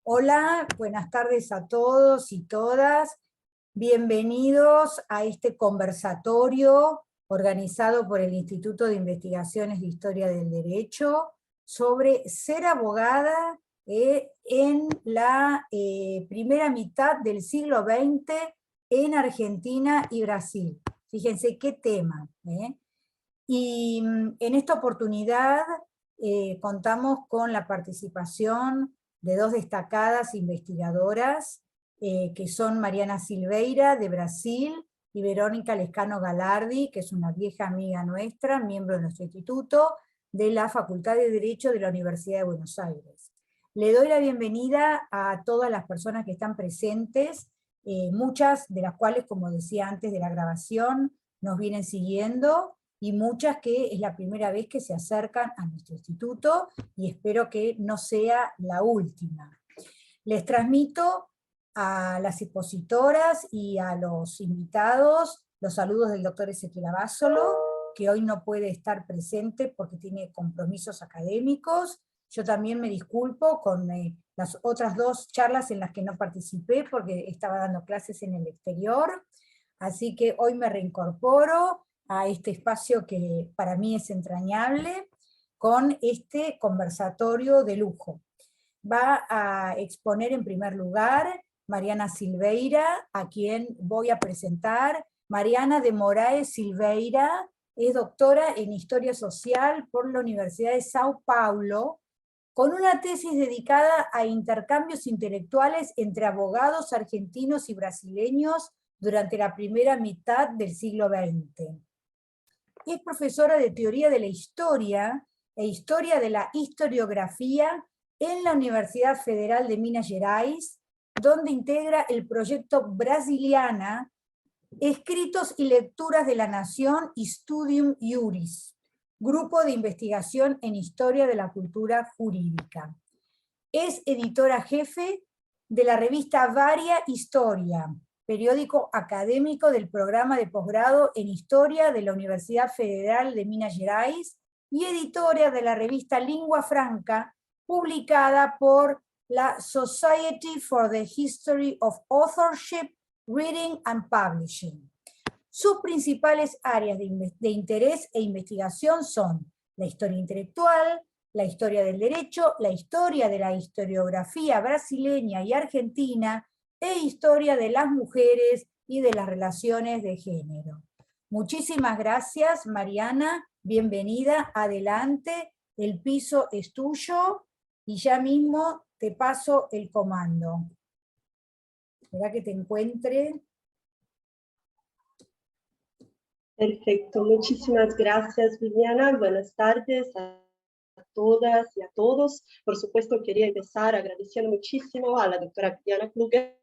Hola, buenas tardes a todos y todas. Bienvenidos a este conversatorio organizado por el Instituto de Investigaciones de Historia del Derecho sobre ser abogada en la primera mitad del siglo XX en Argentina y Brasil. Fíjense qué tema. Y en esta oportunidad contamos con la participación de dos destacadas investigadoras, que son Mariana Silveira, de Brasil, y Verónica Lescano Galardi, que es una vieja amiga nuestra, miembro de nuestro instituto, de la Facultad de Derecho de la Universidad de Buenos Aires. Le doy la bienvenida a todas las personas que están presentes, muchas de las cuales, como decía antes de la grabación, nos vienen siguiendo, y muchas que es la primera vez que se acercan a nuestro instituto, y espero que no sea la última. Les transmito a las expositoras y a los invitados los saludos del doctor Ezequiel Abásolo, que hoy no puede estar presente porque tiene compromisos académicos. Yo también me disculpo con las otras dos charlas en las que no participé porque estaba dando clases en el exterior, así que hoy me reincorporo a este espacio que para mí es entrañable, con este conversatorio de lujo. Va a exponer en primer lugar Mariana Silveira, a quien voy a presentar. Mariana de Moraes Silveira es doctora en Historia Social por la Universidad de Sao Paulo, con una tesis dedicada a intercambios intelectuales entre abogados argentinos y brasileños durante la primera mitad del siglo XX. Es profesora de Teoría de la Historia e Historia de la Historiografía en la Universidad Federal de Minas Gerais, donde integra el proyecto Brasiliana, Escritos y Lecturas de la Nación y Studium Iuris, grupo de investigación en Historia de la Cultura Jurídica. Es editora jefe de la revista Varia Historia, periódico académico del programa de posgrado en Historia de la Universidad Federal de Minas Gerais, y editora de la revista Lingua Franca, publicada por la Society for the History of Authorship, Reading and Publishing. Sus principales áreas de interés e investigación son la historia intelectual, la historia del derecho, la historia de la historiografía brasileña y argentina, e historia de las mujeres y de las relaciones de género. Muchísimas gracias, Mariana, bienvenida, adelante, el piso es tuyo, y ya mismo te paso el comando. Espera que te encuentre. Perfecto, muchísimas gracias, Viviana. Buenas tardes a todas y a todos. Por supuesto, quería empezar agradeciendo muchísimo a la doctora Viviana Kluger.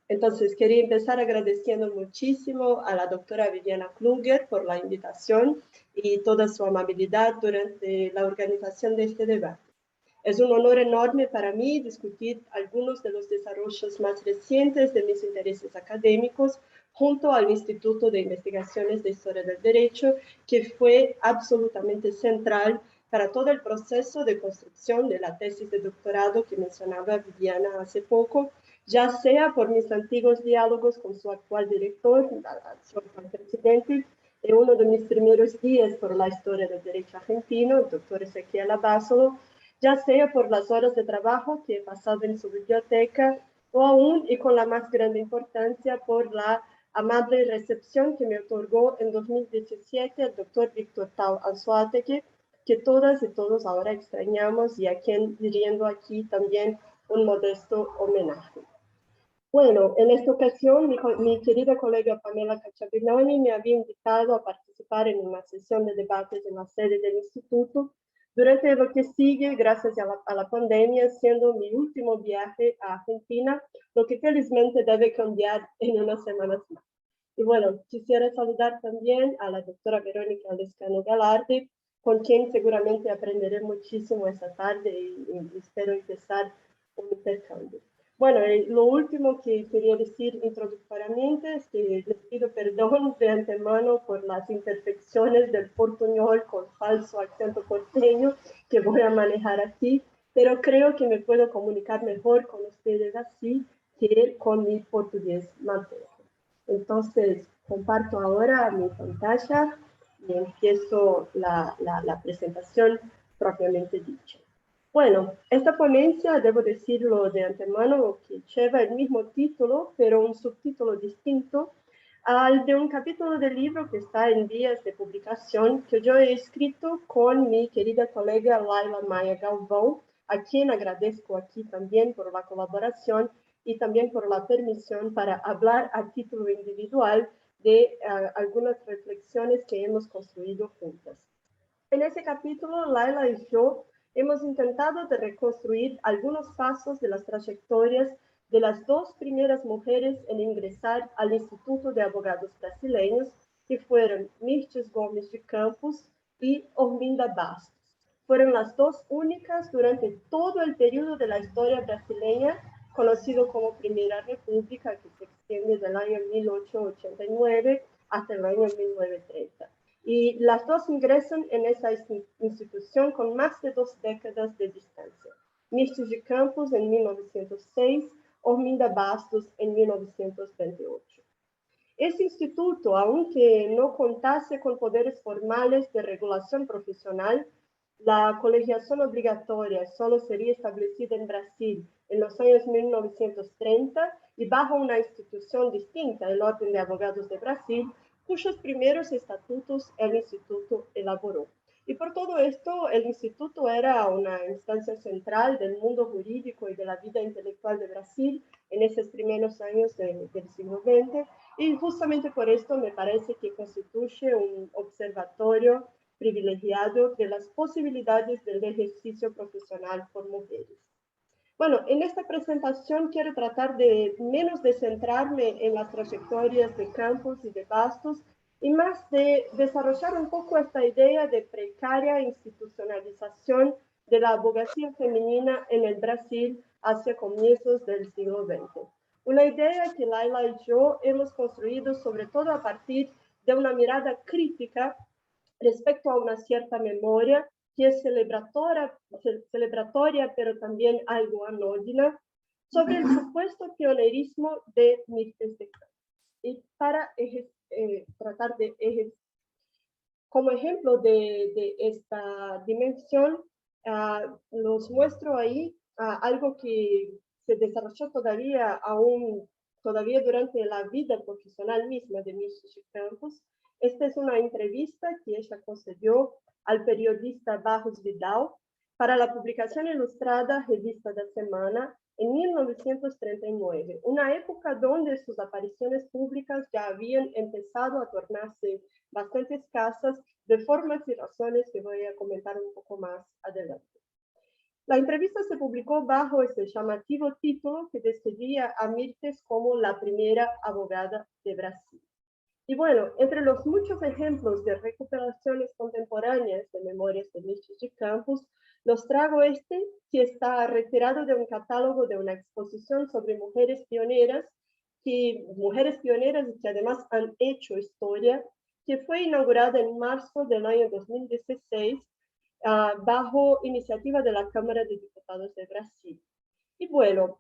Entonces, quería empezar agradeciendo muchísimo a la doctora Viviana Kluger por la invitación y toda su amabilidad durante la organización de este debate. Es un honor enorme para mí discutir algunos de los desarrollos más recientes de mis intereses académicos junto al Instituto de Investigaciones de Historia del Derecho, que fue absolutamente central para todo el proceso de construcción de la tesis de doctorado que mencionaba Viviana hace poco, ya sea por mis antiguos diálogos con su actual director, su actual presidente, en uno de mis primeros días por la historia del derecho argentino, el doctor Ezequiel Abásolo, ya sea por las horas de trabajo que he pasado en su biblioteca, o aún, y con la más grande importancia, por la amable recepción que me otorgó en 2017 el doctor Víctor Tau Anzoátegui, que todas y todos ahora extrañamos y a quien dirigiendo aquí también un modesto homenaje. Bueno, en esta ocasión mi querida colega Pamela Cacciavinoni me había invitado a participar en una sesión de debates en la sede del instituto durante lo que sigue, gracias a la pandemia, siendo mi último viaje a Argentina, lo que felizmente debe cambiar en unas semanas más. Y bueno, quisiera saludar también a la doctora Verónica Lescano Galardi, con quien seguramente aprenderé muchísimo esta tarde y espero empezar un intercambio. Bueno, lo último que quería decir introductoriamente es que les pido perdón de antemano por las imperfecciones del portuñol con falso acento porteño que voy a manejar aquí, pero creo que me puedo comunicar mejor con ustedes así que con mi portugués materno. Entonces, comparto ahora mi pantalla y empiezo la presentación propiamente dicha. Bueno, esta ponencia, debo decirlo de antemano, que lleva el mismo título, pero un subtítulo distinto al de un capítulo del libro que está en vías de publicación, que yo he escrito con mi querida colega Laila Maia Galvão, a quien agradezco aquí también por la colaboración y también por la permisión para hablar a título individual de algunas reflexiones que hemos construido juntas. En ese capítulo, Laila y yo hemos intentado de reconstruir algunos pasos de las trayectorias de las dos primeras mujeres en ingresar al Instituto de Abogados Brasileños, que fueron Mirtes Gomes de Campos y Orminda Bastos. Fueron las dos únicas durante todo el periodo de la historia brasileña, conocido como Primera República, que se extiende del año 1889 hasta el año 1930. Y las dos ingresan en esa institución con más de 2 décadas de distancia. Mirtes de Campos en 1906, Orminda Bastos en 1928. Ese instituto, aunque no contase con poderes formales de regulación profesional, la colegiación obligatoria solo sería establecida en Brasil en los años 1930 y bajo una institución distinta, el Orden de Abogados de Brasil, cuyos primeros estatutos el instituto elaboró. Y por todo esto, el instituto era una instancia central del mundo jurídico y de la vida intelectual de Brasil en esos primeros años del siglo XX, y justamente por esto me parece que constituye un observatorio privilegiado de las posibilidades del ejercicio profesional por mujeres. Bueno, en esta presentación quiero tratar de menos de centrarme en las trayectorias de Campos y de Bastos y más de desarrollar un poco esta idea de precaria institucionalización de la abogacía femenina en el Brasil hacia comienzos del siglo XX. Una idea que Laila y yo hemos construido sobre todo a partir de una mirada crítica respecto a una cierta memoria que es celebratoria, pero también algo anódina, sobre el supuesto pionerismo de Mirtes de Campos. Y para tratar de como ejemplo de esta dimensión, los muestro ahí algo que se desarrolló todavía durante la vida profesional misma de Mirtes de Campos. Esta es una entrevista que ella concedió al periodista Barros Vidal para la publicación ilustrada Revista da Semana en 1939, una época donde sus apariciones públicas ya habían empezado a tornarse bastante escasas de formas y razones que voy a comentar un poco más adelante. La entrevista se publicó bajo ese llamativo título que describía a Mirtes como la primera abogada de Brasil. Y bueno, entre los muchos ejemplos de recuperaciones contemporáneas de memorias de Mirtes de Campos, los traigo este que está retirado de un catálogo de una exposición sobre mujeres pioneras y que además han hecho historia, que fue inaugurada en marzo del año 2016 bajo iniciativa de la Cámara de Diputados de Brasil. Y bueno,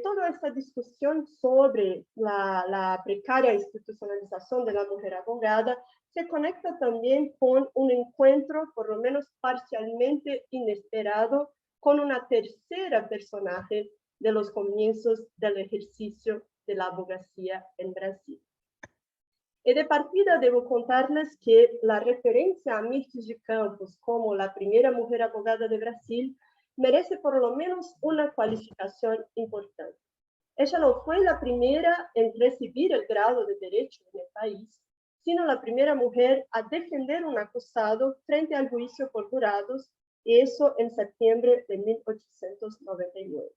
toda esta discusión sobre la precaria institucionalización de la mujer abogada se conecta también con un encuentro, por lo menos parcialmente inesperado, con una tercera personaje de los comienzos del ejercicio de la abogacía en Brasil. Y de partida debo contarles que la referencia a Mirtes de Campos como la primera mujer abogada de Brasil merece por lo menos una cualificación importante. Ella no fue la primera en recibir el grado de derecho en el país, sino la primera mujer a defender un acusado frente al juicio por jurados, y eso en septiembre de 1899.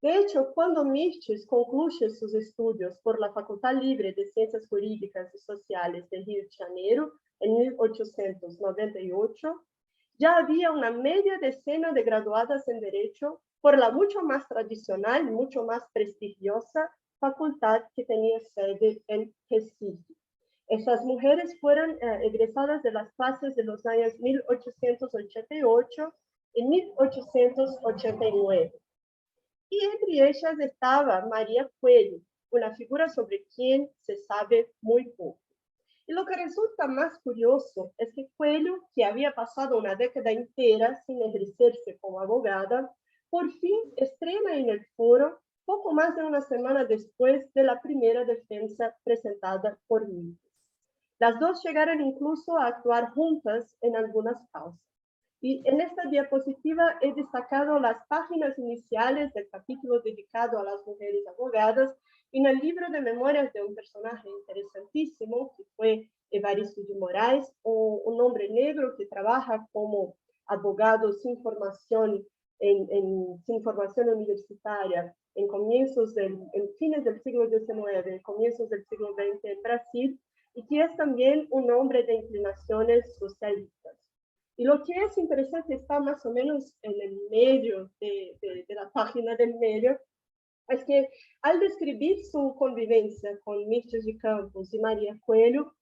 De hecho, cuando Mirtes concluye sus estudios por la Facultad Libre de Ciencias Jurídicas y Sociales de Río de Janeiro en 1898, ya había una media decena de graduadas en Derecho por la mucho más tradicional, mucho más prestigiosa facultad que tenía sede en Recife. Estas mujeres fueron egresadas de las clases de los años 1888 y 1889. Y entre ellas estaba María Coelho, una figura sobre quien se sabe muy poco. Y lo que resulta más curioso es que Coelho, que había pasado una década entera sin ejercerse como abogada, por fin estrena en el foro poco más de una semana después de la primera defensa presentada por Mirtes. Las dos llegaron incluso a actuar juntas en algunas causas. Y en esta diapositiva he destacado las páginas iniciales del capítulo dedicado a las mujeres abogadas en el libro de memorias de un personaje interesantísimo, que fue Evaristo de Moraes, un hombre negro que trabaja como abogado sin formación, sin formación universitaria en fines del siglo XIX, comienzos del siglo XX en Brasil, y que es también un hombre de inclinaciones socialistas. Y lo que es interesante está más o menos en el medio de la página del medio, es que al describir su convivencia con Mirtes de Campos y María Coelho,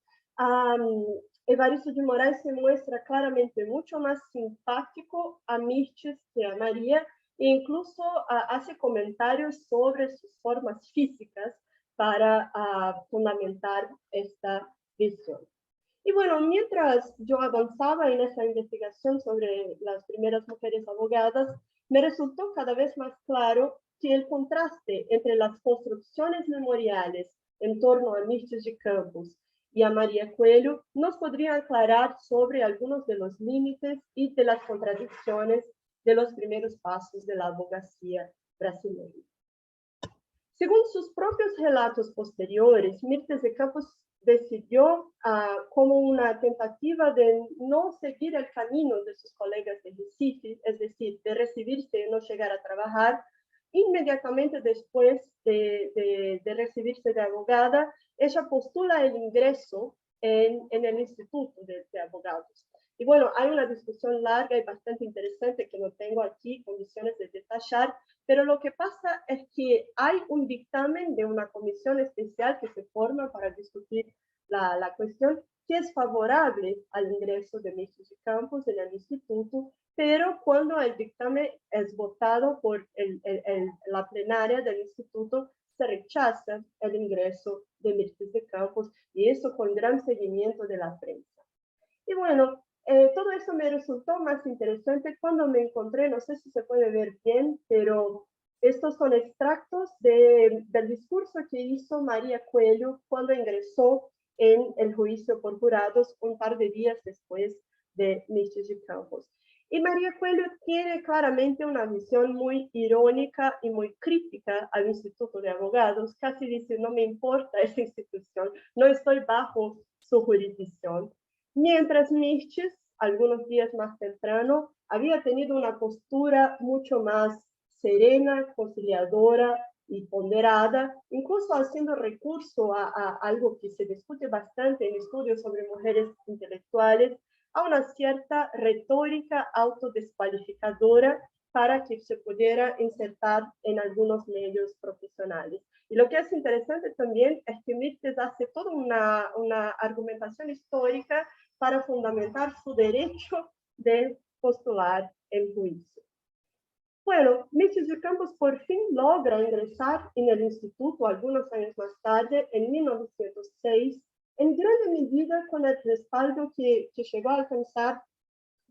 Evaristo de Moraes se muestra claramente mucho más simpático a Mirtes que a María, e incluso hace comentarios sobre sus formas físicas para fundamentar esta visión. Y bueno, mientras yo avanzaba en esa investigación sobre las primeras mujeres abogadas, me resultó cada vez más claro que el contraste entre las construcciones memoriales en torno a Mirtes de Campos y a María Coelho nos podría aclarar sobre algunos de los límites y de las contradicciones de los primeros pasos de la abogacía brasileña. Según sus propios relatos posteriores, Mirtes de Campos decidió, como una tentativa de no seguir el camino de sus colegas de Recife, es decir, de recibirse y no llegar a trabajar, inmediatamente después de recibirse de abogada, ella postula el ingreso en el Instituto de Abogados. Y bueno, hay una discusión larga y bastante interesante que no tengo aquí condiciones de detallar, pero lo que pasa es que hay un dictamen de una comisión especial que se forma para discutir la cuestión, que es favorable al ingreso de Mirtes de Campos en el instituto, pero cuando el dictamen es votado por la plenaria del instituto, se rechaza el ingreso de Mirtes de Campos, y eso con gran seguimiento de la prensa. Y bueno, todo eso me resultó más interesante cuando me encontré, no sé si se puede ver bien, pero estos son extractos del discurso que hizo María Coelho cuando ingresó en el juicio por jurados un par de días después de Mirtes de Campos. Y María Coelho tiene claramente una visión muy irónica y muy crítica al Instituto de Abogados, casi dice, no me importa esa institución, no estoy bajo su jurisdicción. Mientras Mirtes, algunos días más temprano, había tenido una postura mucho más serena, conciliadora y ponderada, incluso haciendo recurso a algo que se discute bastante en estudios sobre mujeres intelectuales, a una cierta retórica autodescualificadora para que se pudiera insertar en algunos medios profesionales. Y lo que es interesante también es que Mirtes hace toda una argumentación histórica para fundamentar su derecho de postular el juicio. Bueno, Mirtes de Campos por fin logra ingresar en el instituto algunos años más tarde, en 1906, en gran medida con el respaldo que llegó a alcanzar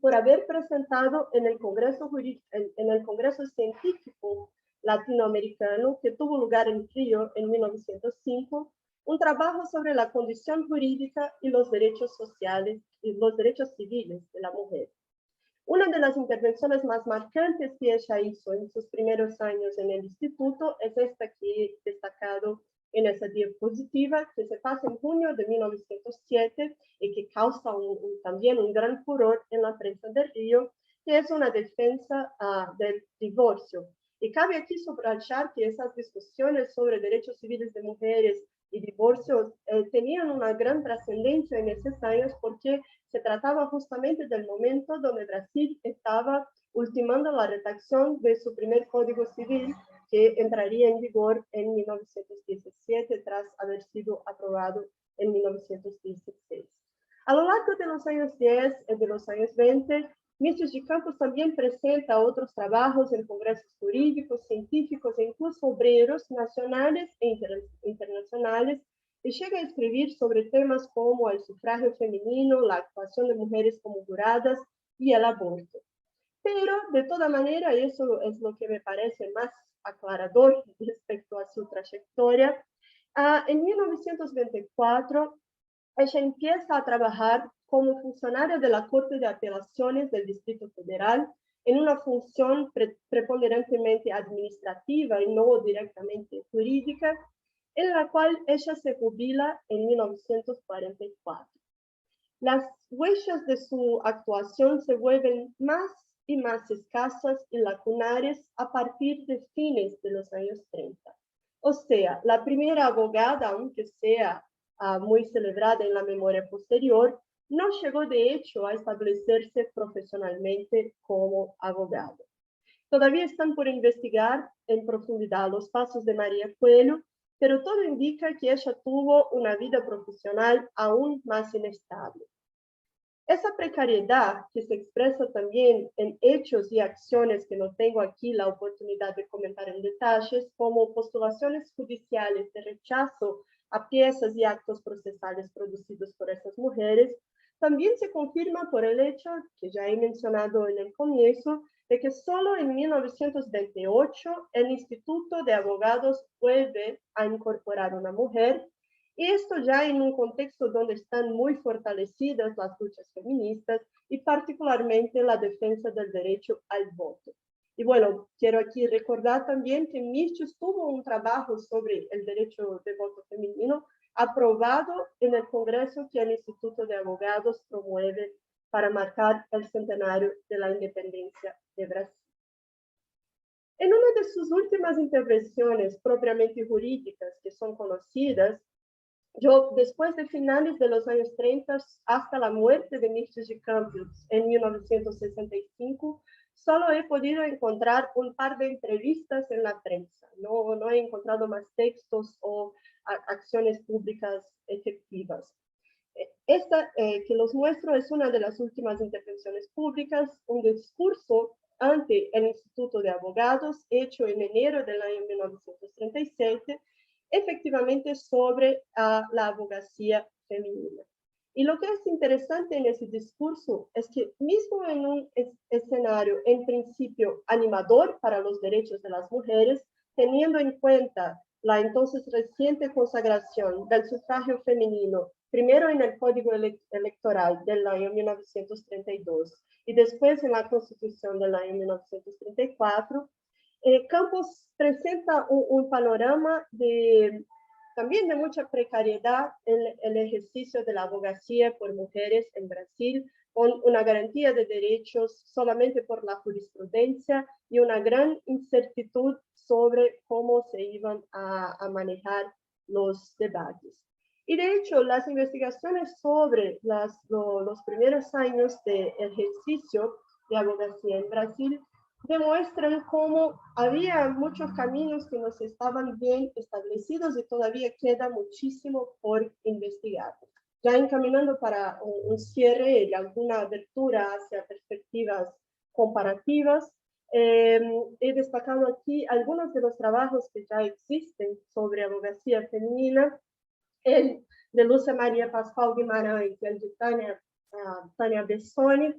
por haber presentado en el Congreso Científico Latinoamericano, que tuvo lugar en Río en 1905, un trabajo sobre la condición jurídica y los derechos sociales y los derechos civiles de la mujer. Una de las intervenciones más marcantes que ella hizo en sus primeros años en el instituto es esta que he destacado en esa diapositiva, que se pasa en junio de 1907 y que causa también un gran furor en la prensa de Río, que es una defensa del divorcio. Y cabe aquí subrayar que esas discusiones sobre derechos civiles de mujeres y divorcios tenían una gran trascendencia en esos años porque se trataba justamente del momento donde Brasil estaba ultimando la redacción de su primer Código Civil, que entraría en vigor en 1917 tras haber sido aprobado en 1916. A lo largo de los años 10 y de los años 20, Místicos de Campos también presenta otros trabajos en congresos jurídicos, científicos e incluso obreros nacionales e internacionales, y llega a escribir sobre temas como el sufragio femenino, la actuación de mujeres como juradas y el aborto. Pero, de toda manera, y eso es lo que me parece más aclarador respecto a su trayectoria, en 1924, ella empieza a trabajar como funcionaria de la Corte de Apelaciones del Distrito Federal en una función preponderantemente administrativa y no directamente jurídica, en la cual ella se jubila en 1944. Las huellas de su actuación se vuelven más y más escasas y lacunares a partir de fines de los años 30. O sea, la primera abogada, aunque sea muy celebrada en la memoria posterior, no llegó de hecho a establecerse profesionalmente como abogada. Todavía están por investigar en profundidad los pasos de María Coelho, pero todo indica que ella tuvo una vida profesional aún más inestable. Esa precariedad que se expresa también en hechos y acciones que no tengo aquí la oportunidad de comentar en detalles, como postulaciones judiciales de rechazo a piezas y actos procesales producidos por esas mujeres, también se confirma por el hecho, que ya he mencionado en el comienzo, de que solo en 1928 el Instituto de Abogados vuelve a incorporar una mujer, y esto ya en un contexto donde están muy fortalecidas las luchas feministas y particularmente la defensa del derecho al voto. Y bueno, quiero aquí recordar también que Mirches tuvo un trabajo sobre el derecho de voto femenino aprobado en el Congreso que el Instituto de Abogados promueve para marcar el centenario de la independencia de Brasil. En una de sus últimas intervenciones propiamente jurídicas que son conocidas, yo, después de finales de los años 30 hasta la muerte de Místicos de Campos en 1965, solo he podido encontrar un par de entrevistas en la prensa. No he encontrado más textos o acciones públicas efectivas. Esta que los muestro es una de las últimas intervenciones públicas, un discurso ante el Instituto de Abogados hecho en enero del año 1937, efectivamente sobre la abogacía femenina. Y lo que es interesante en ese discurso es que mismo en un escenario en principio animador para los derechos de las mujeres, teniendo en cuenta la entonces reciente consagración del sufragio femenino, primero en el Código Electoral del año 1932 y después en la Constitución del año 1934, Campos presenta un panorama también de mucha precariedad en el ejercicio de la abogacía por mujeres en Brasil, con una garantía de derechos solamente por la jurisprudencia y una gran incertidumbre sobre cómo se iban a manejar los debates. Y de hecho, las investigaciones sobre los primeros años de ejercicio de abogacía en Brasil demuestran cómo había muchos caminos que no estaban bien establecidos y todavía queda muchísimo por investigar. Ya encaminando para un cierre y alguna abertura hacia perspectivas comparativas, he destacado aquí algunos de los trabajos que ya existen sobre abogacía femenina, el de Lúcia Maria Pascoal Guimarães y el de Tânia Bessoni.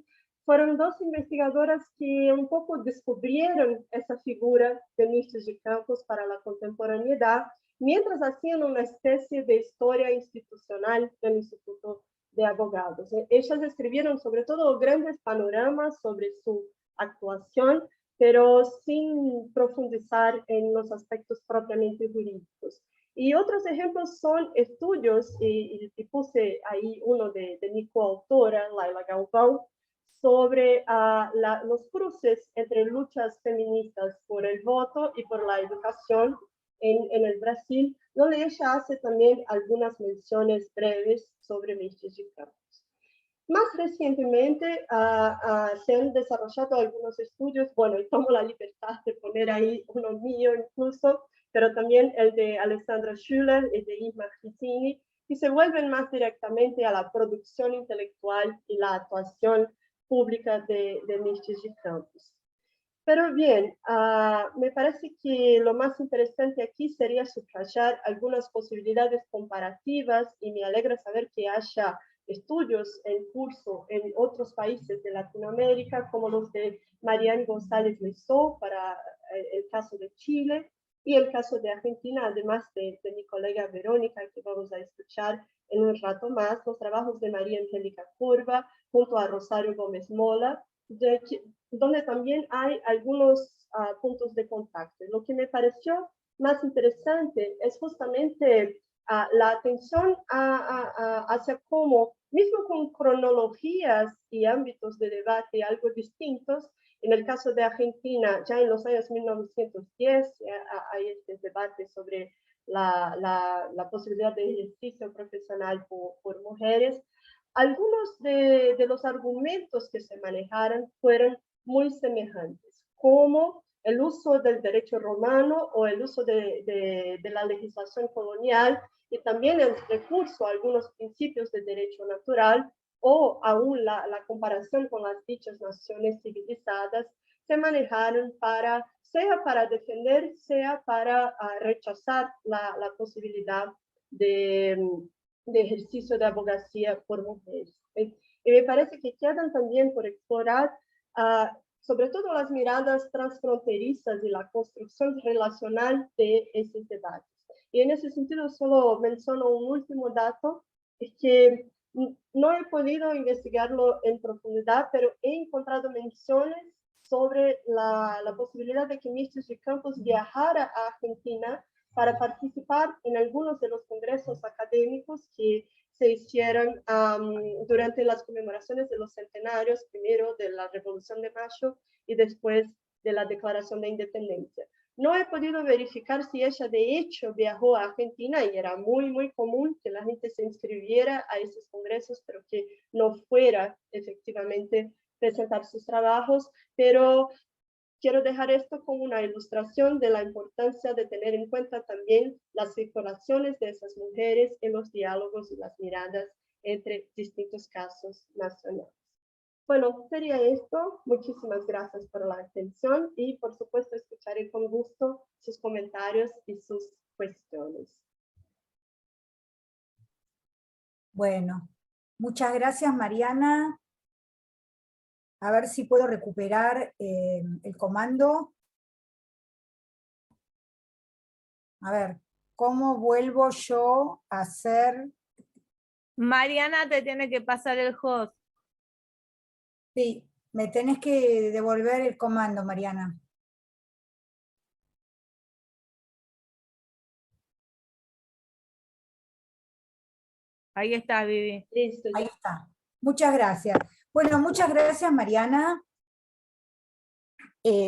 Fueron dos investigadoras que un poco descubrieron esa figura de Místicos de Campos para la contemporaneidad, mientras hacían una especie de historia institucional del Instituto de Abogados. Ellas escribieron sobre todo grandes panoramas sobre su actuación, pero sin profundizar en los aspectos propiamente jurídicos. Y otros ejemplos son estudios, y puse ahí uno de mi coautora, Laila Galvão, sobre los cruces entre luchas feministas por el voto y por la educación en el Brasil, donde ella hace también algunas menciones breves sobre Mircea de Campos. Más recientemente se han desarrollado algunos estudios, bueno, y tomo la libertad de poner ahí uno mío incluso, pero también el de Alessandra Schüller, el de Isma Ficini, y se vuelven más directamente a la producción intelectual y la actuación pública de Mircea de Campos. Pero bien, me parece que lo más interesante aquí sería subrayar algunas posibilidades comparativas y me alegra saber que haya estudios en curso en otros países de Latinoamérica, como los de Mariana González Lezó para el caso de Chile y el caso de Argentina, además de mi colega Verónica, que vamos a escuchar en un rato más, los trabajos de María Angélica Curva junto a Rosario Gómez Mola, donde también hay algunos puntos de contacto. Lo que me pareció más interesante es justamente la atención hacia cómo, mismo con cronologías y ámbitos de debate algo distintos, en el caso de Argentina, ya en los años 1910 hay este debate sobre la posibilidad de ejercicio profesional por mujeres. Algunos de los argumentos que se manejaron fueron muy semejantes, como el uso del derecho romano o el uso de la legislación colonial y también el recurso a algunos principios de derecho natural o aún la comparación con las dichas naciones civilizadas se manejaron sea para defender, sea para rechazar la posibilidad de ejercicio de abogacía por mujeres. Y me parece que quedan también por explorar sobre todo las miradas transfronterizas y la construcción relacional de esos debates. Y en ese sentido solo menciono un último dato, es que no he podido investigarlo en profundidad, pero he encontrado menciones sobre la posibilidad de que Mircea de Campos viajara a Argentina para participar en algunos de los congresos académicos que se hicieron durante las conmemoraciones de los centenarios, primero de la Revolución de Mayo y después de la Declaración de Independencia. No he podido verificar si ella de hecho viajó a Argentina y era muy, muy común que la gente se inscribiera a esos congresos, pero que no fuera efectivamente presentar sus trabajos, pero quiero dejar esto como una ilustración de la importancia de tener en cuenta también las circulaciones de esas mujeres en los diálogos y las miradas entre distintos casos nacionales. Bueno, sería esto. Muchísimas gracias por la atención y por supuesto escucharé con gusto sus comentarios y sus cuestiones. Bueno, muchas gracias Mariana. A ver si puedo recuperar el comando. A ver, ¿cómo vuelvo yo a hacer? Mariana, te tiene que pasar el host. Sí, me tenés que devolver el comando, Mariana. Ahí está, Vivi. Listo. Ahí está. Muchas gracias. Bueno, muchas gracias, Mariana.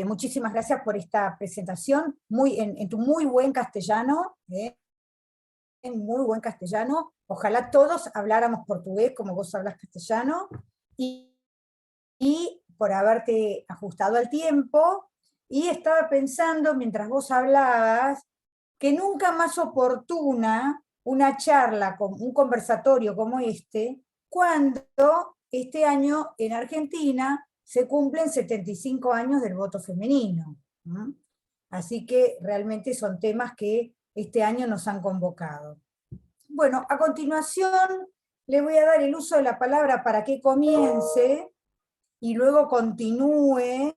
Muchísimas gracias por esta presentación, en tu muy buen castellano, en muy buen castellano. Ojalá todos habláramos portugués como vos hablas castellano, y por haberte ajustado al tiempo, y estaba pensando, mientras vos hablabas, que nunca más oportuna una charla, un conversatorio como este, cuando este año en Argentina se cumplen 75 años del voto femenino. Así que realmente son temas que este año nos han convocado. Bueno, a continuación le voy a dar el uso de la palabra para que comience y luego continúe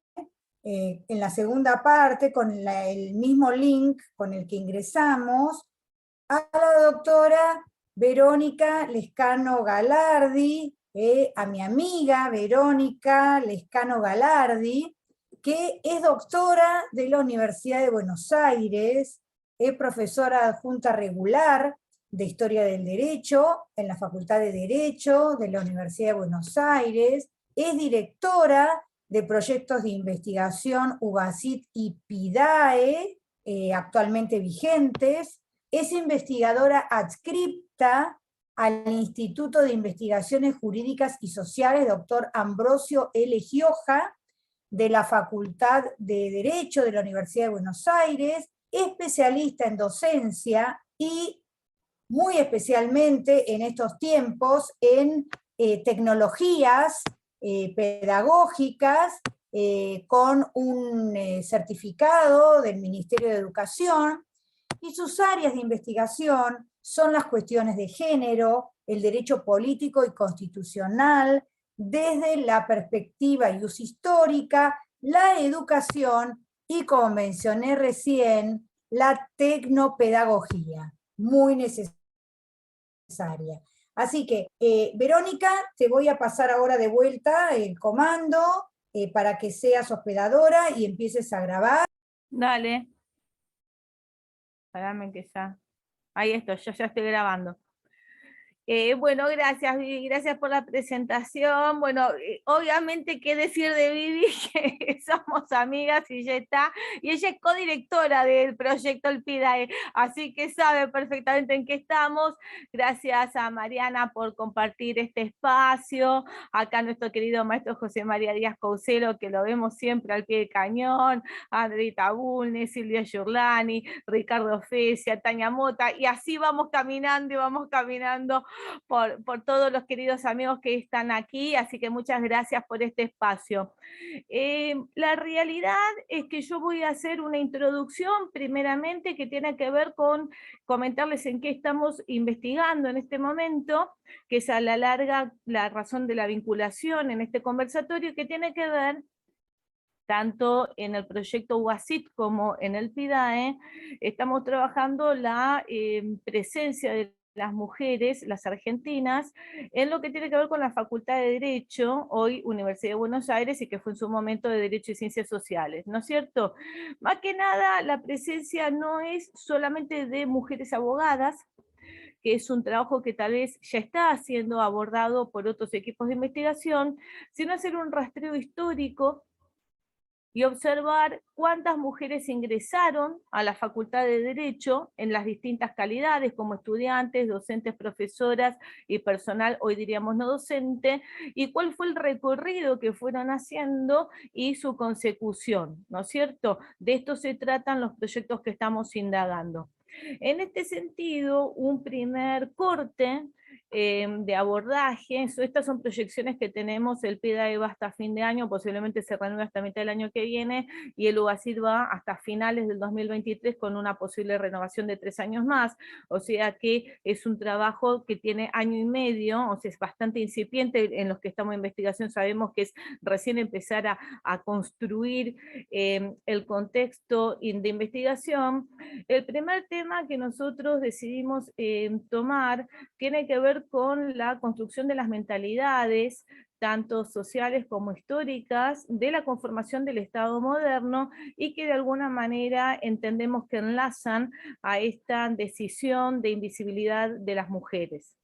en la segunda parte con el mismo link con el que ingresamos a la doctora Verónica Lescano Galardi, a mi amiga Verónica Lescano Galardi, que es doctora de la Universidad de Buenos Aires, es profesora adjunta regular de Historia del Derecho en la Facultad de Derecho de la Universidad de Buenos Aires, es directora de proyectos de investigación UBACIT y PIDAE, actualmente vigentes. Es investigadora adscripta al Instituto de Investigaciones Jurídicas y Sociales, doctor Ambrosio L. Gioja, de la Facultad de Derecho de la Universidad de Buenos Aires, especialista en docencia y muy especialmente en estos tiempos en tecnologías pedagógicas, con un certificado del Ministerio de Educación, y sus áreas de investigación son las cuestiones de género, el derecho político y constitucional, desde la perspectiva ius histórica, la educación y, como mencioné recién, la tecnopedagogía, muy necesaria. Así que, Verónica, te voy a pasar ahora de vuelta el comando para que seas hospedadora y empieces a grabar. Dale. Espérame que ya. Ahí estoy, yo ya estoy grabando. Bueno, gracias Vivi, gracias por la presentación. Bueno, obviamente qué decir de Vivi, que somos amigas y ya está, y ella es codirectora del proyecto El PIDAE, así que sabe perfectamente en qué estamos. Gracias a Mariana por compartir este espacio, acá nuestro querido maestro José María Díaz Couselo, que lo vemos siempre al pie del cañón, Andrita Bulnes, Silvia Giurlani, Ricardo Fesia, Tania Mota, y así vamos caminando y vamos caminando por todos los queridos amigos que están aquí, así que muchas gracias por este espacio. La realidad es que yo voy a hacer una introducción primeramente que tiene que ver con comentarles en qué estamos investigando en este momento, que es a la larga la razón de la vinculación en este conversatorio, que tiene que ver tanto en el proyecto UASIT como en el PIDAE. Estamos trabajando la presencia de las mujeres, las argentinas, en lo que tiene que ver con la Facultad de Derecho, hoy Universidad de Buenos Aires, y que fue en su momento de Derecho y Ciencias Sociales, ¿no es cierto? Más que nada, la presencia no es solamente de mujeres abogadas, que es un trabajo que tal vez ya está siendo abordado por otros equipos de investigación, sino hacer un rastreo histórico y observar cuántas mujeres ingresaron a la Facultad de Derecho en las distintas calidades, como estudiantes, docentes, profesoras y personal, hoy diríamos no docente, y cuál fue el recorrido que fueron haciendo y su consecución, ¿no es cierto? De esto se tratan los proyectos que estamos indagando. En este sentido, un primer corte de abordaje, estas son proyecciones que tenemos, el PIDAE va hasta fin de año, posiblemente se reanude hasta mitad del año que viene, y el UASIT va hasta finales del 2023 con una posible renovación de 3 años más, o sea que es un trabajo que tiene año y medio, o sea es bastante incipiente, en los que estamos en investigación sabemos que es recién empezar a construir el contexto de investigación. El primer tema que nosotros decidimos tomar tiene que ver con la construcción de las mentalidades, tanto sociales como históricas, de la conformación del Estado moderno, y que de alguna manera entendemos que enlazan a esta decisión de invisibilidad de las mujeres.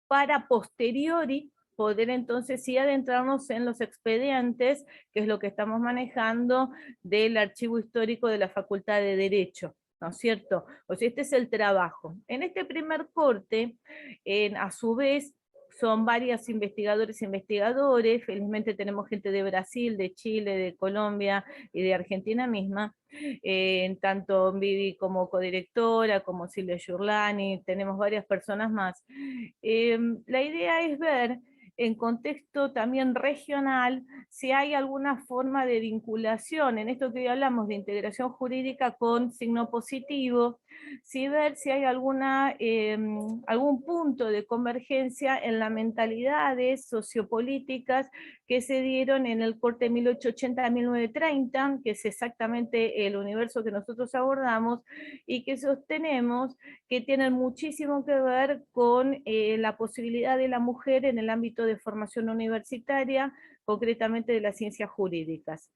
Para posteriori poder entonces sí adentrarnos en los expedientes, que es lo que estamos manejando del archivo histórico de la Facultad de Derecho, ¿no es cierto? O sea, este es el trabajo. En este primer corte, a su vez, son varios investigadores e investigadores, felizmente tenemos gente de Brasil, de Chile, de Colombia y de Argentina misma, tanto Vivi como codirectora, como Silvia Giurlani, tenemos varias personas más. La idea es ver en contexto también regional, si hay alguna forma de vinculación, en esto que hoy hablamos de integración jurídica con signo positivo, si ver si hay algún punto de convergencia en las mentalidades sociopolíticas que se dieron en el corte 1880-1930, que es exactamente el universo que nosotros abordamos, y que sostenemos que tienen muchísimo que ver con la posibilidad de la mujer en el ámbito de formación universitaria, concretamente de las ciencias jurídicas.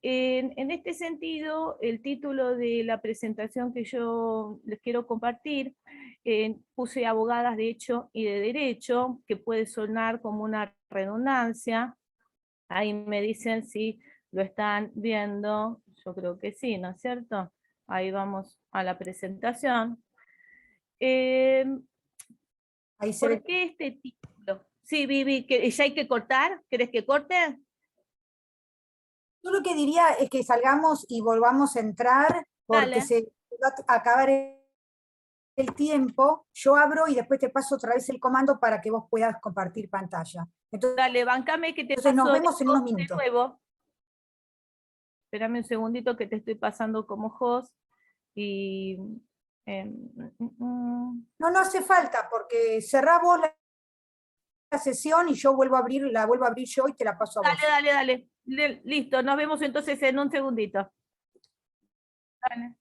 En este sentido, el título de la presentación que yo les quiero compartir, puse abogadas de hecho y de derecho, que puede sonar como una redundancia. Ahí me dicen si lo están viendo, Yo creo que sí, ¿no es cierto? Ahí vamos a la presentación. Ahí se ¿Por ve. qué este título? Sí, Vivi, ¿ya hay que cortar? ¿Querés que corte? Yo lo que diría es que salgamos y volvamos a entrar, porque Dale, se va a acabar el tiempo. Yo abro y después te paso otra vez el comando para que vos puedas compartir pantalla. Entonces dale, bancame que te nos paso de vemos en unos host de minutos. nuevo. Espérame un segundito que te estoy pasando como host. Y... No, no hace falta, porque cerrá vos la sesión y yo la vuelvo a abrir yo y te la paso a vos. Dale. Listo, nos vemos entonces en un segundito. Dale.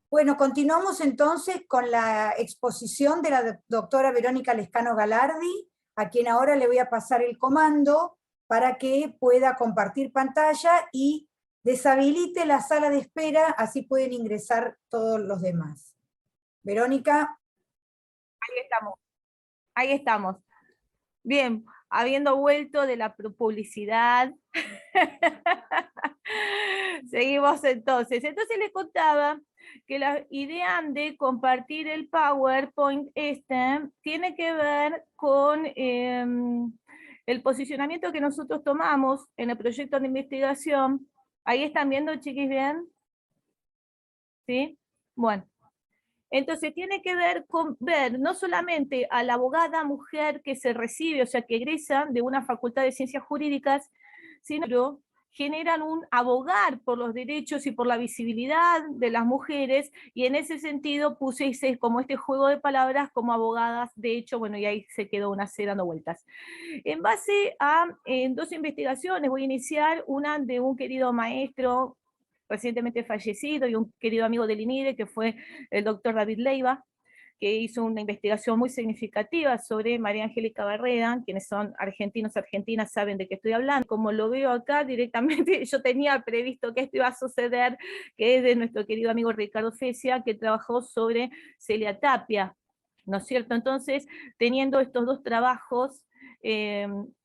Bueno, continuamos entonces con la exposición de la doctora Verónica Lescano Galardi, a quien ahora le voy a pasar el comando para que pueda compartir pantalla y deshabilite la sala de espera, así pueden ingresar todos los demás. Verónica. Ahí estamos. Bien, habiendo vuelto de la publicidad, seguimos entonces. Entonces les contaba que la idea de compartir el PowerPoint tiene que ver con el posicionamiento que nosotros tomamos en el proyecto de investigación. ¿Ahí están viendo, chiquis, bien? ¿Sí? Bueno. Entonces tiene que ver con ver no solamente a la abogada mujer que se recibe, o sea, que egresa de una facultad de ciencias jurídicas, sino que generan un abogar por los derechos y por la visibilidad de las mujeres, y en ese sentido puse como este juego de palabras como abogadas, de hecho, bueno, y ahí se quedó una C dando vueltas. En base a dos investigaciones, voy a iniciar una de un querido maestro, recientemente fallecido, y un querido amigo del INIDE, que fue el doctor David Leiva, que hizo una investigación muy significativa sobre María Angélica Barreda. Quienes son argentinos, argentinas, saben de qué estoy hablando. Como lo veo acá directamente, yo tenía previsto que esto iba a suceder, que es de nuestro querido amigo Ricardo Fecia, que trabajó sobre Celia Tapia, ¿no es cierto? Entonces, teniendo estos dos trabajos,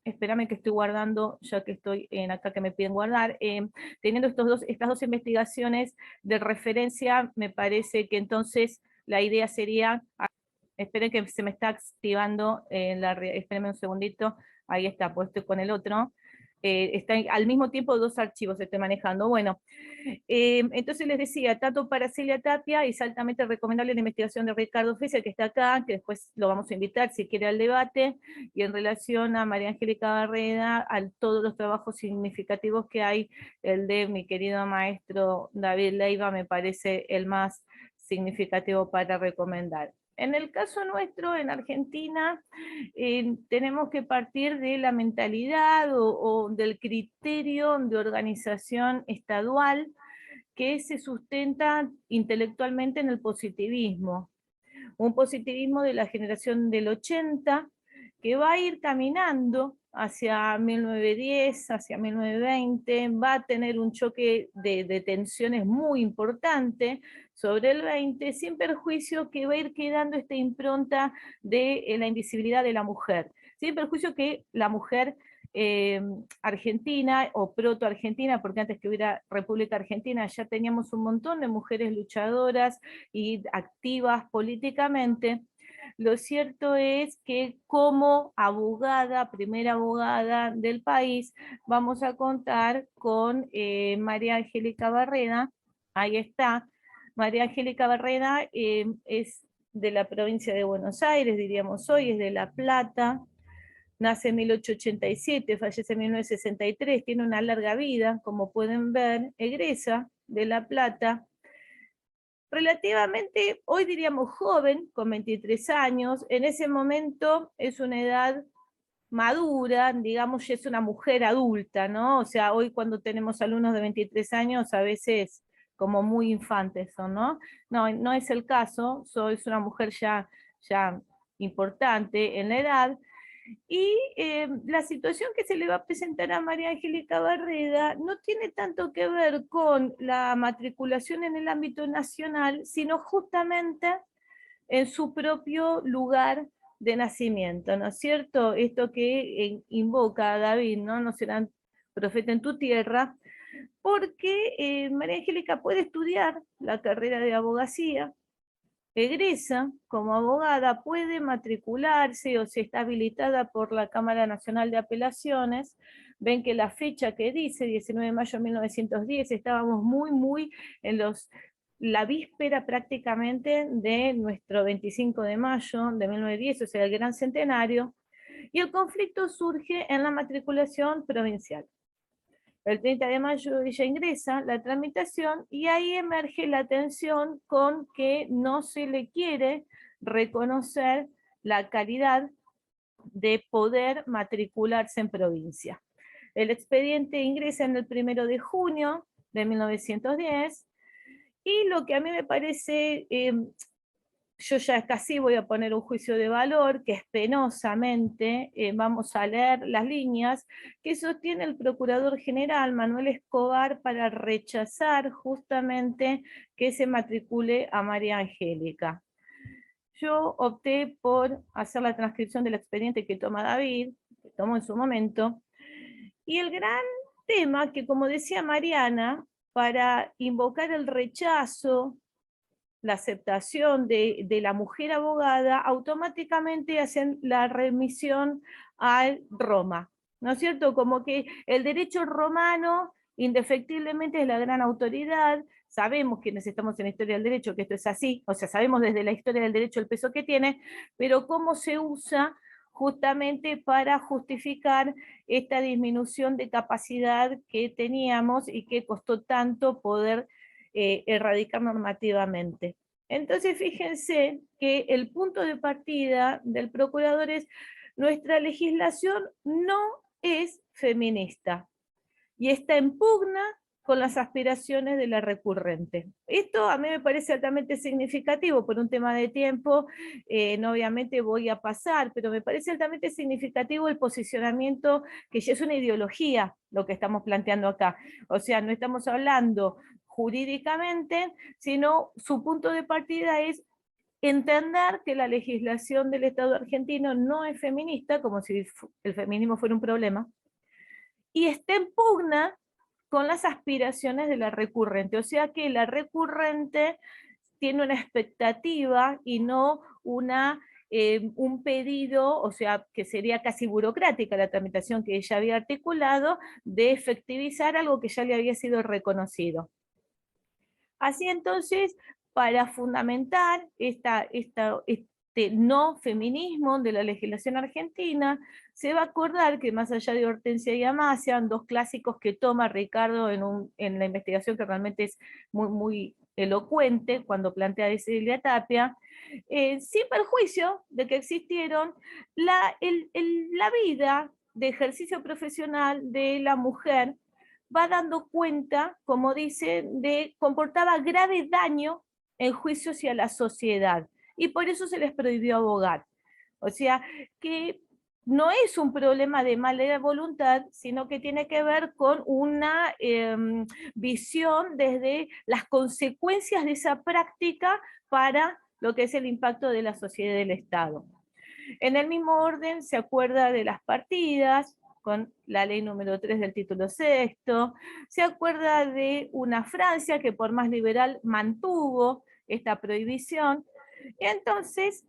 espérame que estoy guardando, ya que estoy en acá que me piden guardar, teniendo estas dos investigaciones de referencia, me parece que entonces la idea sería, esperen que se me está activando, espérenme un segundito, ahí está, pues estoy con el otro, está al mismo tiempo dos archivos estoy manejando. Bueno, entonces les decía, tanto para Celia Tapia es altamente recomendable la investigación de Ricardo Fecia, que está acá, que después lo vamos a invitar si quiere al debate, y en relación a María Angélica Barreda, a todos los trabajos significativos que hay, el de mi querido maestro David Leiva me parece el más significativo para recomendar. En el caso nuestro, en Argentina, tenemos que partir de la mentalidad o del criterio de organización estadual que se sustenta intelectualmente en el positivismo. Un positivismo de la generación del 80, que va a ir caminando hacia 1910, hacia 1920, va a tener un choque de tensiones muy importante sobre el 20, sin perjuicio que va a ir quedando esta impronta de la invisibilidad de la mujer, sin perjuicio que la mujer argentina o proto-argentina, porque antes que hubiera República Argentina ya teníamos un montón de mujeres luchadoras y activas políticamente. Lo cierto es que como abogada, primera abogada del país, vamos a contar con María Angélica Barreda. Ahí está. María Angélica Barreda es de la provincia de Buenos Aires, diríamos hoy, es de La Plata. Nace en 1887, fallece en 1963, tiene una larga vida, como pueden ver, egresa de La Plata, relativamente, hoy diríamos joven, con 23 años, en ese momento es una edad madura, digamos, ya es una mujer adulta, ¿no? O sea, hoy cuando tenemos alumnos de 23 años, a veces como muy infantes son, ¿no? No, no es el caso, soy una mujer ya importante en la edad, y la situación que se le va a presentar a María Angélica Barreda no tiene tanto que ver con la matriculación en el ámbito nacional, sino justamente en su propio lugar de nacimiento, ¿no es cierto? Esto que invoca a David, ¿no? No serán profeta en tu tierra, porque María Angélica puede estudiar la carrera de abogacía, egresa como abogada, puede matricularse o si está habilitada por la Cámara Nacional de Apelaciones. Ven que la fecha que dice, 19 de mayo de 1910, estábamos muy en la víspera prácticamente de nuestro 25 de mayo de 1910, o sea, el gran centenario, y el conflicto surge en la matriculación provincial. El 30 de mayo ella ingresa la tramitación y ahí emerge la tensión con que no se le quiere reconocer la calidad de poder matricularse en provincia. El expediente ingresa en el 1 de junio de 1910 y lo que a mí me parece, yo ya casi voy a poner un juicio de valor, que es penosamente, vamos a leer las líneas, que sostiene el Procurador General Manuel Escobar para rechazar justamente que se matricule a María Angélica. Yo opté por hacer la transcripción del expediente que toma David, que tomó en su momento, y el gran tema que, como decía Mariana, para invocar el rechazo, la aceptación de la mujer abogada, automáticamente hacen la remisión a Roma, ¿no es cierto? Como que el derecho romano indefectiblemente es la gran autoridad, sabemos quienes estamos en la historia del derecho que esto es así, o sea, sabemos desde la historia del derecho el peso que tiene, pero cómo se usa justamente para justificar esta disminución de capacidad que teníamos y que costó tanto poder erradicar normativamente. Entonces, fíjense que el punto de partida del procurador es: nuestra legislación no es feminista y está en pugna con las aspiraciones de la recurrente. Esto a mí me parece altamente significativo. Por un tema de tiempo, no obviamente voy a pasar, pero me parece altamente significativo el posicionamiento, que ya es una ideología lo que estamos planteando acá. O sea, no estamos hablando jurídicamente, sino su punto de partida es entender que la legislación del Estado argentino no es feminista, como si el feminismo fuera un problema, y está en pugna con las aspiraciones de la recurrente. O sea que la recurrente tiene una expectativa y no un pedido, o sea, que sería casi burocrática la tramitación que ella había articulado, de efectivizar algo que ya le había sido reconocido. Así entonces, para fundamentar este no feminismo de la legislación argentina, se va a acordar que más allá de Hortensia y Amasia, dos clásicos que toma Ricardo en la investigación, que realmente es muy elocuente cuando plantea a Cecilia Tapia, sin perjuicio de que existieron la vida de ejercicio profesional de la mujer, va dando cuenta, como dice, de comportaba grave daño en juicio hacia la sociedad, y por eso se les prohibió abogar. O sea, que no es un problema de mala voluntad, sino que tiene que ver con una visión desde las consecuencias de esa práctica para lo que es el impacto de la sociedad y del Estado. En el mismo orden se acuerda de las partidas, con la ley número 3 del título sexto, se acuerda de una Francia que por más liberal mantuvo esta prohibición, y entonces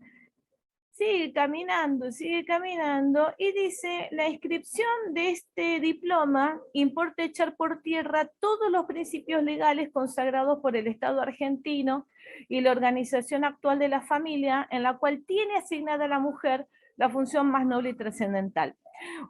sigue caminando, y dice: la inscripción de este diploma importa echar por tierra todos los principios legales consagrados por el Estado argentino y la organización actual de la familia, en la cual tiene asignada a la mujer la función más noble y trascendental.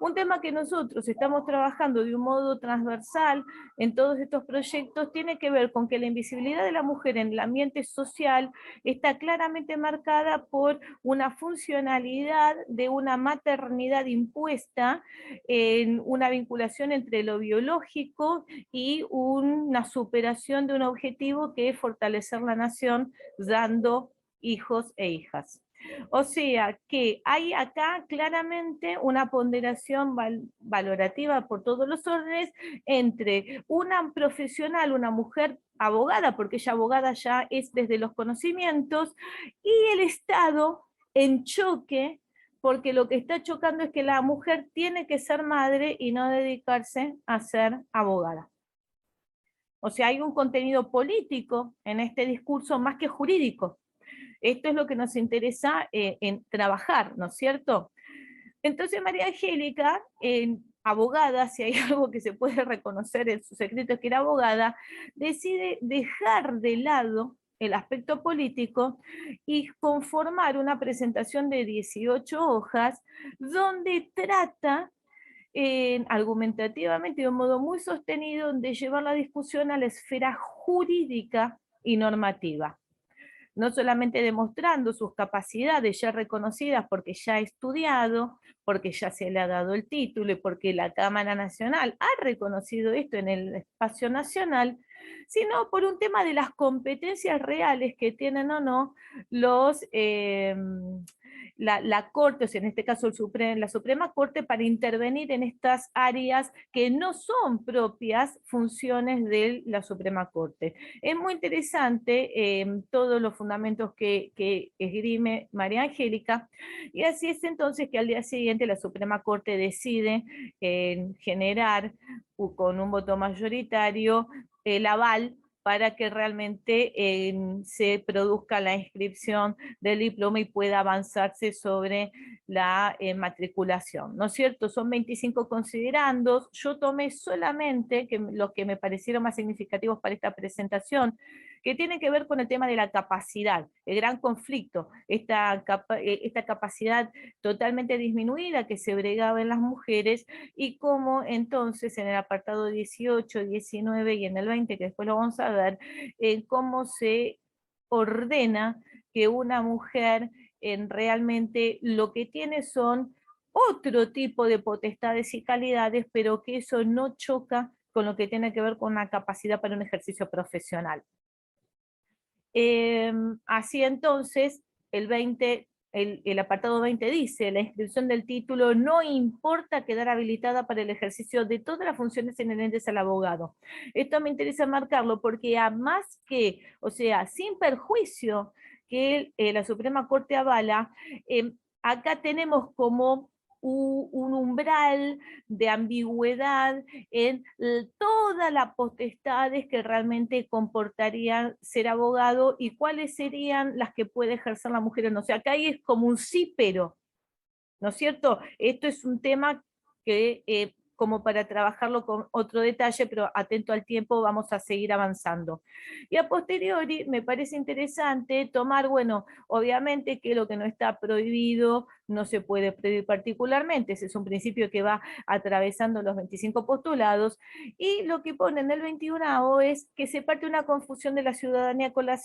Un tema que nosotros estamos trabajando de un modo transversal en todos estos proyectos tiene que ver con que la invisibilidad de la mujer en el ambiente social está claramente marcada por una funcionalidad de una maternidad impuesta, en una vinculación entre lo biológico y una superación de un objetivo que es fortalecer la nación dando hijos e hijas. O sea que hay acá claramente una ponderación valorativa por todos los órdenes entre una profesional, una mujer abogada, porque ella abogada ya es desde los conocimientos, y el Estado en choque, porque lo que está chocando es que la mujer tiene que ser madre y no dedicarse a ser abogada. O sea, hay un contenido político en este discurso más que jurídico. Esto es lo que nos interesa en trabajar, ¿no es cierto? Entonces María Angélica, abogada, si hay algo que se puede reconocer en su secreto es que era abogada, decide dejar de lado el aspecto político y conformar una presentación de 18 hojas donde trata argumentativamente de un modo muy sostenido de llevar la discusión a la esfera jurídica y normativa. No solamente demostrando sus capacidades ya reconocidas porque ya ha estudiado, porque ya se le ha dado el título y porque la Cámara Nacional ha reconocido esto en el espacio nacional, sino por un tema de las competencias reales que tienen o no los, la Corte, o sea, en este caso la Suprema Corte, para intervenir en estas áreas que no son propias funciones de la Suprema Corte. Es muy interesante todos los fundamentos que esgrime María Angélica, y así es entonces que al día siguiente la Suprema Corte decide generar con un voto mayoritario el aval para que realmente se produzca la inscripción del diploma y pueda avanzarse sobre la matriculación, ¿no es cierto? Son 25 considerandos, yo tomé solamente los que me parecieron más significativos para esta presentación, que tienen que ver con el tema de la capacidad, el gran conflicto, esta capacidad totalmente disminuida que se bregaba en las mujeres, y cómo entonces en el apartado 18, 19 y en el 20, que después lo vamos a ver, cómo se ordena que una mujer realmente lo que tiene son otro tipo de potestades y calidades, pero que eso no choca con lo que tiene que ver con una capacidad para un ejercicio profesional. Así entonces, el apartado 20 dice, la inscripción del título no importa quedar habilitada para el ejercicio de todas las funciones inherentes al abogado. Esto me interesa marcarlo porque a más que, o sea, sin perjuicio que la Suprema Corte avala, acá tenemos como un umbral de ambigüedad en todas las potestades que realmente comportarían ser abogado y cuáles serían las que puede ejercer la mujer. O sea, acá ahí es como un sí, pero, ¿no es cierto? Esto es un tema que, como para trabajarlo con otro detalle, pero atento al tiempo, vamos a seguir avanzando. Y a posteriori, me parece interesante tomar, bueno, obviamente que lo que no está prohibido no se puede prohibir particularmente, ese es un principio que va atravesando los 25 postulados, y lo que pone en el 21º es que se parte una confusión de la ciudadanía con la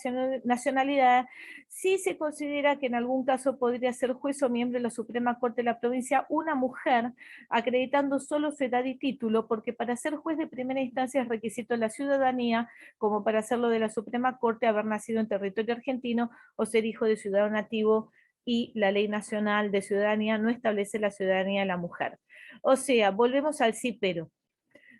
nacionalidad si se considera que en algún caso podría ser juez o miembro de la Suprema Corte de la provincia una mujer, acreditando solo su edad y título, porque para ser juez de primera instancia es requisito la ciudadanía, como para hacerlo de la Suprema Corte haber nacido en territorio argentino o ser hijo de ciudadano nativo, y la Ley Nacional de Ciudadanía no establece la ciudadanía de la mujer. O sea, volvemos al sí, pero.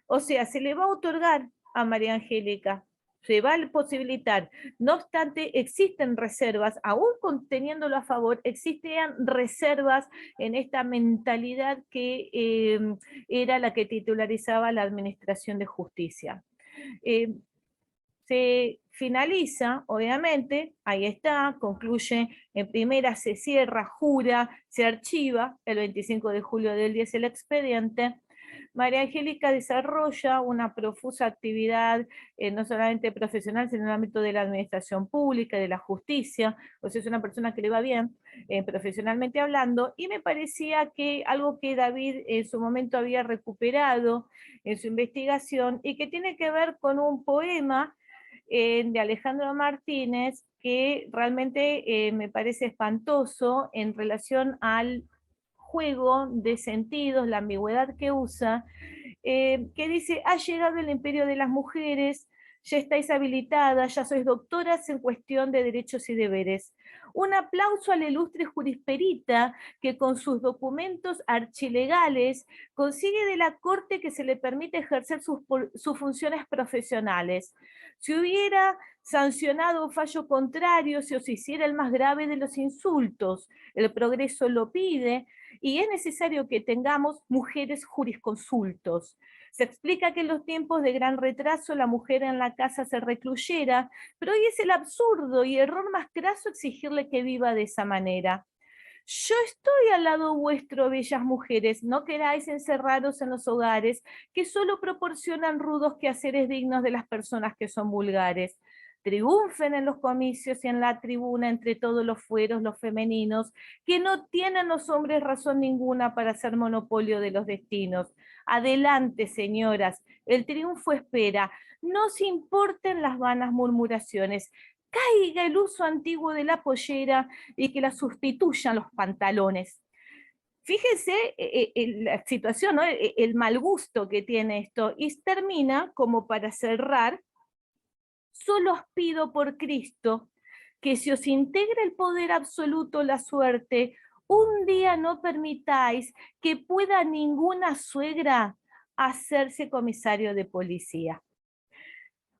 O sea, se le va a otorgar a María Angélica, se va a posibilitar. No obstante, existen reservas, aún conteniéndolo a favor, existen reservas en esta mentalidad que era la que titularizaba la Administración de Justicia. Se finaliza, obviamente, ahí está, concluye en primera, se cierra, jura, se archiva, el 25 de julio del 10 el expediente. María Angélica desarrolla una profusa actividad, no solamente profesional, sino en el ámbito de la administración pública, de la justicia, o sea, es una persona que le va bien, profesionalmente hablando, y me parecía que algo que David en su momento había recuperado en su investigación, y que tiene que ver con un poema de Alejandro Martínez, que realmente me parece espantoso en relación al juego de sentidos, la ambigüedad que usa, que dice, ha llegado el imperio de las mujeres, ya estáis habilitadas, ya sois doctoras en cuestión de derechos y deberes. Un aplauso a la ilustre jurisperita que con sus documentos archilegales consigue de la Corte que se le permite ejercer sus funciones profesionales. Si hubiera sancionado un fallo contrario, se os hiciera el más grave de los insultos. El progreso lo pide, y es necesario que tengamos mujeres jurisconsultos. Se explica que en los tiempos de gran retraso la mujer en la casa se recluyera, pero hoy es el absurdo y error más craso exigirle que viva de esa manera. Yo estoy al lado vuestro, bellas mujeres, no queráis encerraros en los hogares que solo proporcionan rudos quehaceres dignos de las personas que son vulgares. Triunfen en los comicios y en la tribuna entre todos los fueros, los femeninos, que no tienen los hombres razón ninguna para hacer monopolio de los destinos. Adelante, señoras, el triunfo espera, no se importen las vanas murmuraciones, caiga el uso antiguo de la pollera y que la sustituyan los pantalones. Fíjense la situación, ¿no? El mal gusto que tiene esto, y termina como para cerrar: solo os pido por Cristo que si os integra el poder absoluto la suerte, un día no permitáis que pueda ninguna suegra hacerse comisario de policía.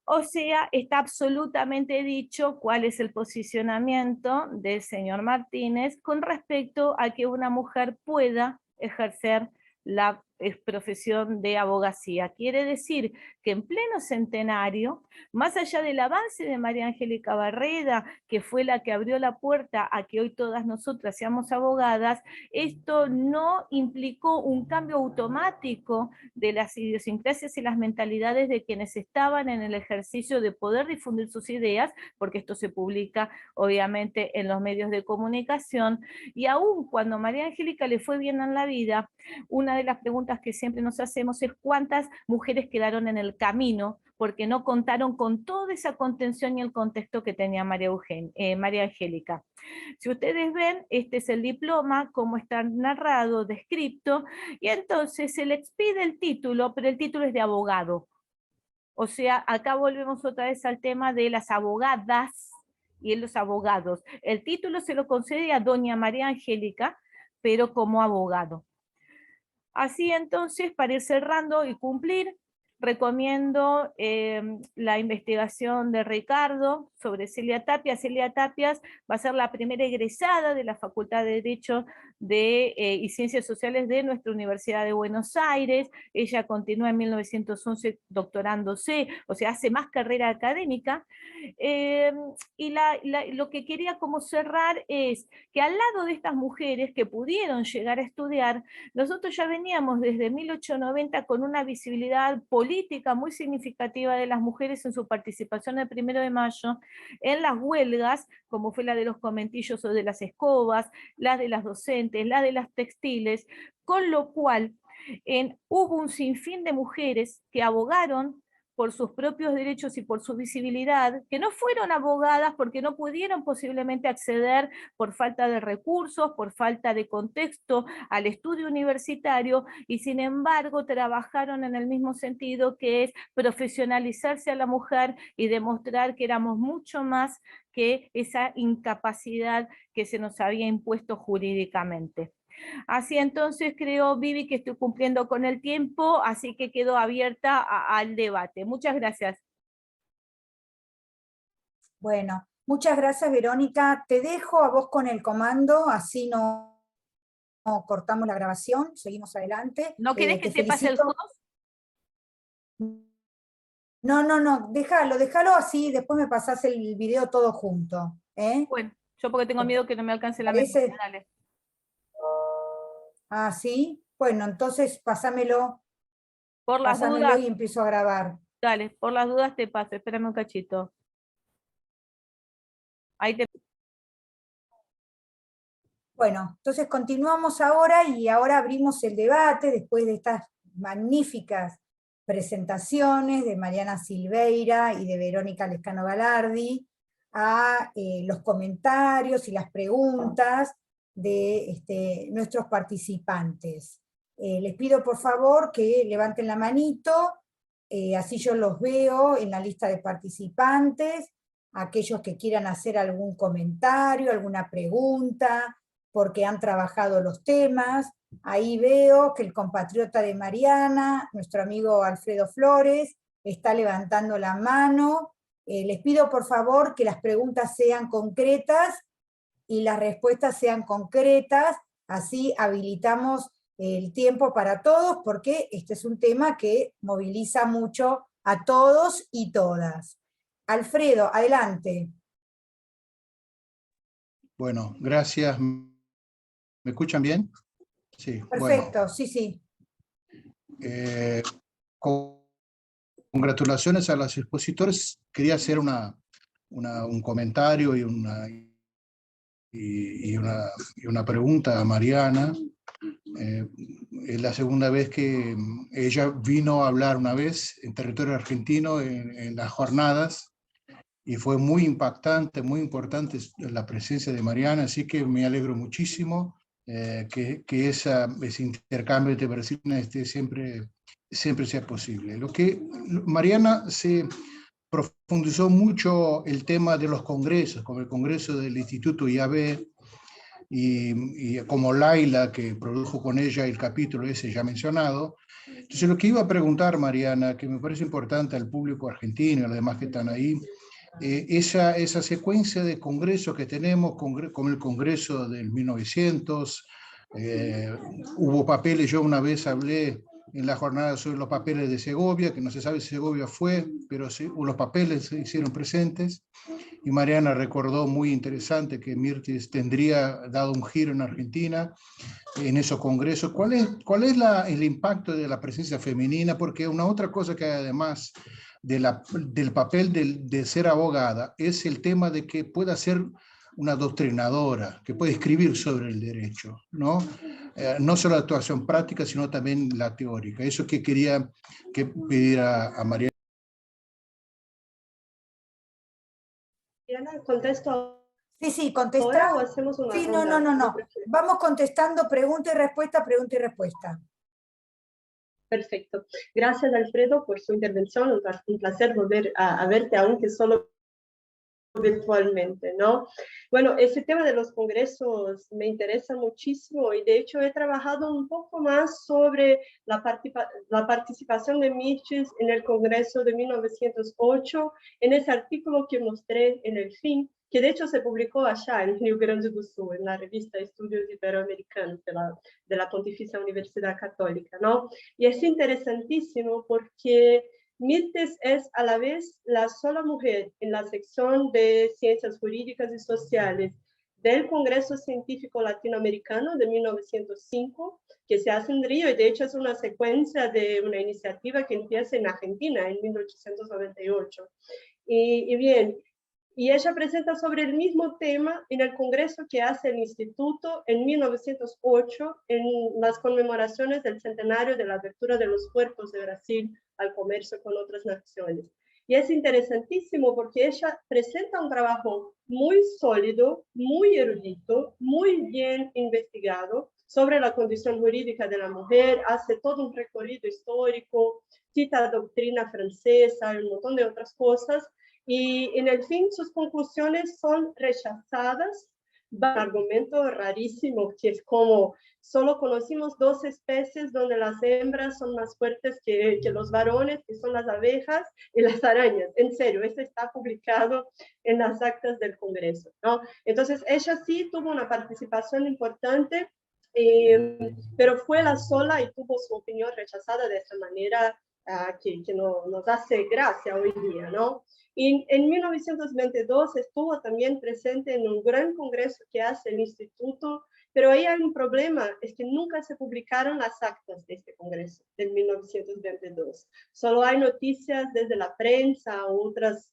O sea, está absolutamente dicho cuál es el posicionamiento del señor Martínez con respecto a que una mujer pueda ejercer la profesión de abogacía. Quiere decir que en pleno centenario, más allá del avance de María Angélica Barreda, que fue la que abrió la puerta a que hoy todas nosotras seamos abogadas, esto no implicó un cambio automático de las idiosincrasias y las mentalidades de quienes estaban en el ejercicio de poder difundir sus ideas, porque esto se publica obviamente en los medios de comunicación, y aún cuando María Angélica le fue bien en la vida, una de las preguntas que siempre nos hacemos es cuántas mujeres quedaron en el camino porque no contaron con toda esa contención y el contexto que tenía María Angélica. Si ustedes ven, este es el diploma, como está narrado, descrito, y entonces se le expide el título, pero el título es de abogado. O sea, acá volvemos otra vez al tema de las abogadas y los abogados. El título se lo concede a doña María Angélica, pero como abogado. Así entonces, para ir cerrando y cumplir, recomiendo la investigación de Ricardo sobre Celia Tapias. Celia Tapias va a ser la primera egresada de la Facultad de Derecho y Ciencias Sociales de nuestra Universidad de Buenos Aires. Ella continúa en 1911 doctorándose, o sea, hace más carrera académica. Y lo que quería como cerrar es que al lado de estas mujeres que pudieron llegar a estudiar, nosotros ya veníamos desde 1890 con una visibilidad política muy significativa de las mujeres en su participación el 1 de mayo, en las huelgas, como fue la de los conventillos o de las escobas, la de las docentes, la de las textiles, con lo cual hubo un sinfín de mujeres que abogaron por sus propios derechos y por su visibilidad, que no fueron abogadas porque no pudieron posiblemente acceder por falta de recursos, por falta de contexto al estudio universitario, y sin embargo trabajaron en el mismo sentido, que es profesionalizarse a la mujer y demostrar que éramos mucho más que esa incapacidad que se nos había impuesto jurídicamente. Así entonces creo, Vivi, que estoy cumpliendo con el tiempo, así que quedo abierta al debate. Muchas gracias. Bueno, muchas gracias, Verónica. Te dejo a vos con el comando, así no cortamos la grabación, seguimos adelante. ¿No querés que te pase el host? No, déjalo así, después me pasás el video todo junto. Bueno, yo porque tengo miedo que no me alcance la memoria, dale. Ah, ¿sí? Bueno, entonces pásamelo. Por las dudas. Y empiezo a grabar. Dale, por las dudas te paso, espérame un cachito. Ahí te... Bueno, entonces continuamos ahora y ahora abrimos el debate después de estas magníficas presentaciones de Mariana Silveira y de Verónica Lescano Galardi a los comentarios y las preguntas de nuestros participantes. Les pido por favor que levanten la manito, así yo los veo en la lista de participantes, aquellos que quieran hacer algún comentario, alguna pregunta, porque han trabajado los temas. Ahí veo que el compatriota de Mariana, nuestro amigo Alfredo Flores, está levantando la mano. Les pido por favor que las preguntas sean concretas y las respuestas sean concretas, Así habilitamos el tiempo para todos, porque este es un tema que moviliza mucho a todos y todas. Alfredo, adelante. Bueno, gracias. ¿Me escuchan bien? Sí, bueno. Perfecto, sí, sí. Congratulaciones a los expositores. Quería hacer un comentario y una pregunta a Mariana. Es la segunda vez que ella vino a hablar una vez en territorio argentino en las jornadas, y fue muy impactante, muy importante la presencia de Mariana, así que me alegro muchísimo que ese intercambio de personas siempre sea posible. Mariana se profundizó mucho el tema de los congresos, como el congreso del Instituto IAB, y como Laila, que produjo con ella el capítulo ese ya mencionado. Entonces lo que iba a preguntar, Mariana, que me parece importante al público argentino y a los demás que están ahí, esa secuencia de congresos que tenemos, como el congreso del 1900, hubo papeles, yo una vez hablé en la jornada sobre los papeles de Segovia, que no se sabe si Segovia fue, pero sí, los papeles se hicieron presentes, y Mariana recordó muy interesante que Mirtis tendría dado un giro en Argentina en esos congresos. ¿Cuál es el impacto de la presencia femenina? Porque una otra cosa que además del papel de ser abogada es el tema de que pueda ser una doctrinadora, que puede escribir sobre el derecho, ¿no? No solo la actuación práctica, sino también la teórica. Eso que quería pedir a Mariana. Diana, ¿contesto Sí, sí, contesta. ahora o hacemos una Sí, ronda? no. Vamos contestando pregunta y respuesta, pregunta y respuesta. Perfecto. Gracias, Alfredo, por su intervención. Un placer volver a verte, aunque solo virtualmente, ¿no? Bueno, ese tema de los congresos me interesa muchísimo, y de hecho he trabajado un poco más sobre la participación de Mirtis en el Congreso de 1908, en ese artículo que mostré en el fin, que de hecho se publicó allá en Rio Grande do Sul, en la revista Estudios Iberoamericanos de la Pontificia Universidad Católica, ¿no? Y es interesantísimo porque Mirtis es a la vez la sola mujer en la sección de Ciencias Jurídicas y Sociales del Congreso Científico Latinoamericano de 1905, que se hace en Río, y de hecho es una secuencia de una iniciativa que empieza en Argentina en 1898. Y bien, y ella presenta sobre el mismo tema en el congreso que hace el Instituto en 1908, en las conmemoraciones del centenario de la apertura de los puertos de Brasil al comercio con otras naciones. Y es interesantísimo porque ella presenta un trabajo muy sólido, muy erudito, muy bien investigado sobre la condición jurídica de la mujer, hace todo un recorrido histórico, cita doctrina francesa y un montón de otras cosas, y en el fin sus conclusiones son rechazadas. Un argumento rarísimo, que es como solo conocimos 2 especies donde las hembras son más fuertes que los varones, que son las abejas y las arañas. En serio, eso está publicado en las actas del Congreso, ¿no? Entonces ella sí tuvo una participación importante, pero fue la sola y tuvo su opinión rechazada de esa manera que nos hace gracia hoy día, ¿no? Y en 1922 estuvo también presente en un gran congreso que hace el Instituto, pero ahí hay un problema, es que nunca se publicaron las actas de este congreso de 1922. Solo hay noticias desde la prensa o otras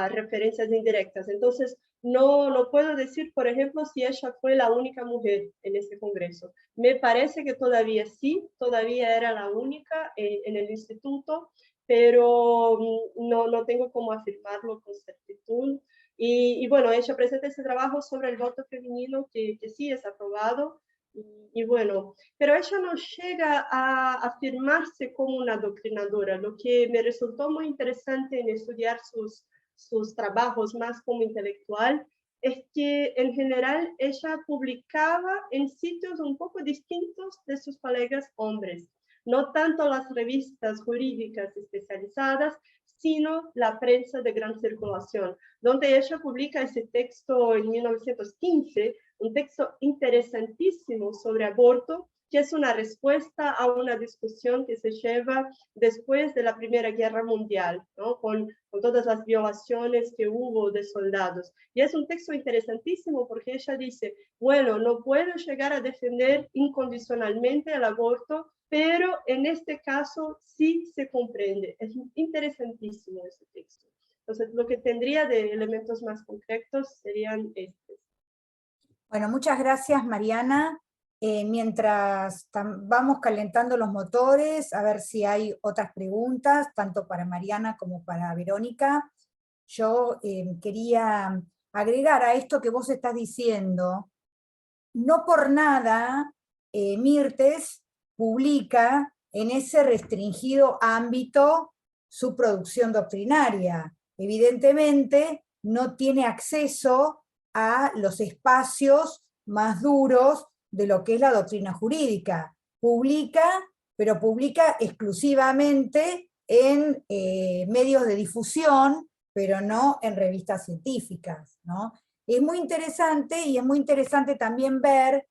referencias indirectas. Entonces, no puedo decir, por ejemplo, si ella fue la única mujer en este congreso. Me parece que todavía sí, todavía era la única en el instituto, pero no tengo cómo afirmarlo con certitud. Y bueno, ella presenta ese trabajo sobre el voto femenino que sí es aprobado, y bueno, pero ella no llega a afirmarse como una doctrinadora. Lo que me resultó muy interesante en estudiar sus trabajos más como intelectual es que en general ella publicaba en sitios un poco distintos de sus colegas hombres. No tanto las revistas jurídicas especializadas, sino la prensa de gran circulación, donde ella publica ese texto en 1915, un texto interesantísimo sobre aborto, que es una respuesta a una discusión que se lleva después de la Primera Guerra Mundial, ¿no? con todas las violaciones que hubo de soldados. Y es un texto interesantísimo porque ella dice, bueno, no puedo llegar a defender incondicionalmente el aborto, pero en este caso sí se comprende. Es interesantísimo ese texto. Entonces, lo que tendría de elementos más concretos serían estos. Bueno, muchas gracias, Mariana. Mientras vamos calentando los motores, a ver si hay otras preguntas, tanto para Mariana como para Verónica. Yo quería agregar a esto que vos estás diciendo, no por nada Mirtes publica en ese restringido ámbito su producción doctrinaria. Evidentemente no tiene acceso a los espacios más duros de lo que es la doctrina jurídica. Publica, pero publica exclusivamente en medios de difusión, pero no en revistas científicas, ¿no? Es muy interesante, y es muy interesante también ver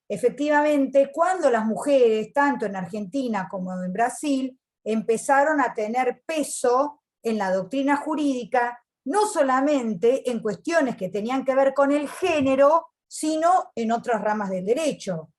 efectivamente cuando las mujeres, tanto en Argentina como en Brasil, empezaron a tener peso en la doctrina jurídica, no solamente en cuestiones que tenían que ver con el género, sino en otras ramas del derecho,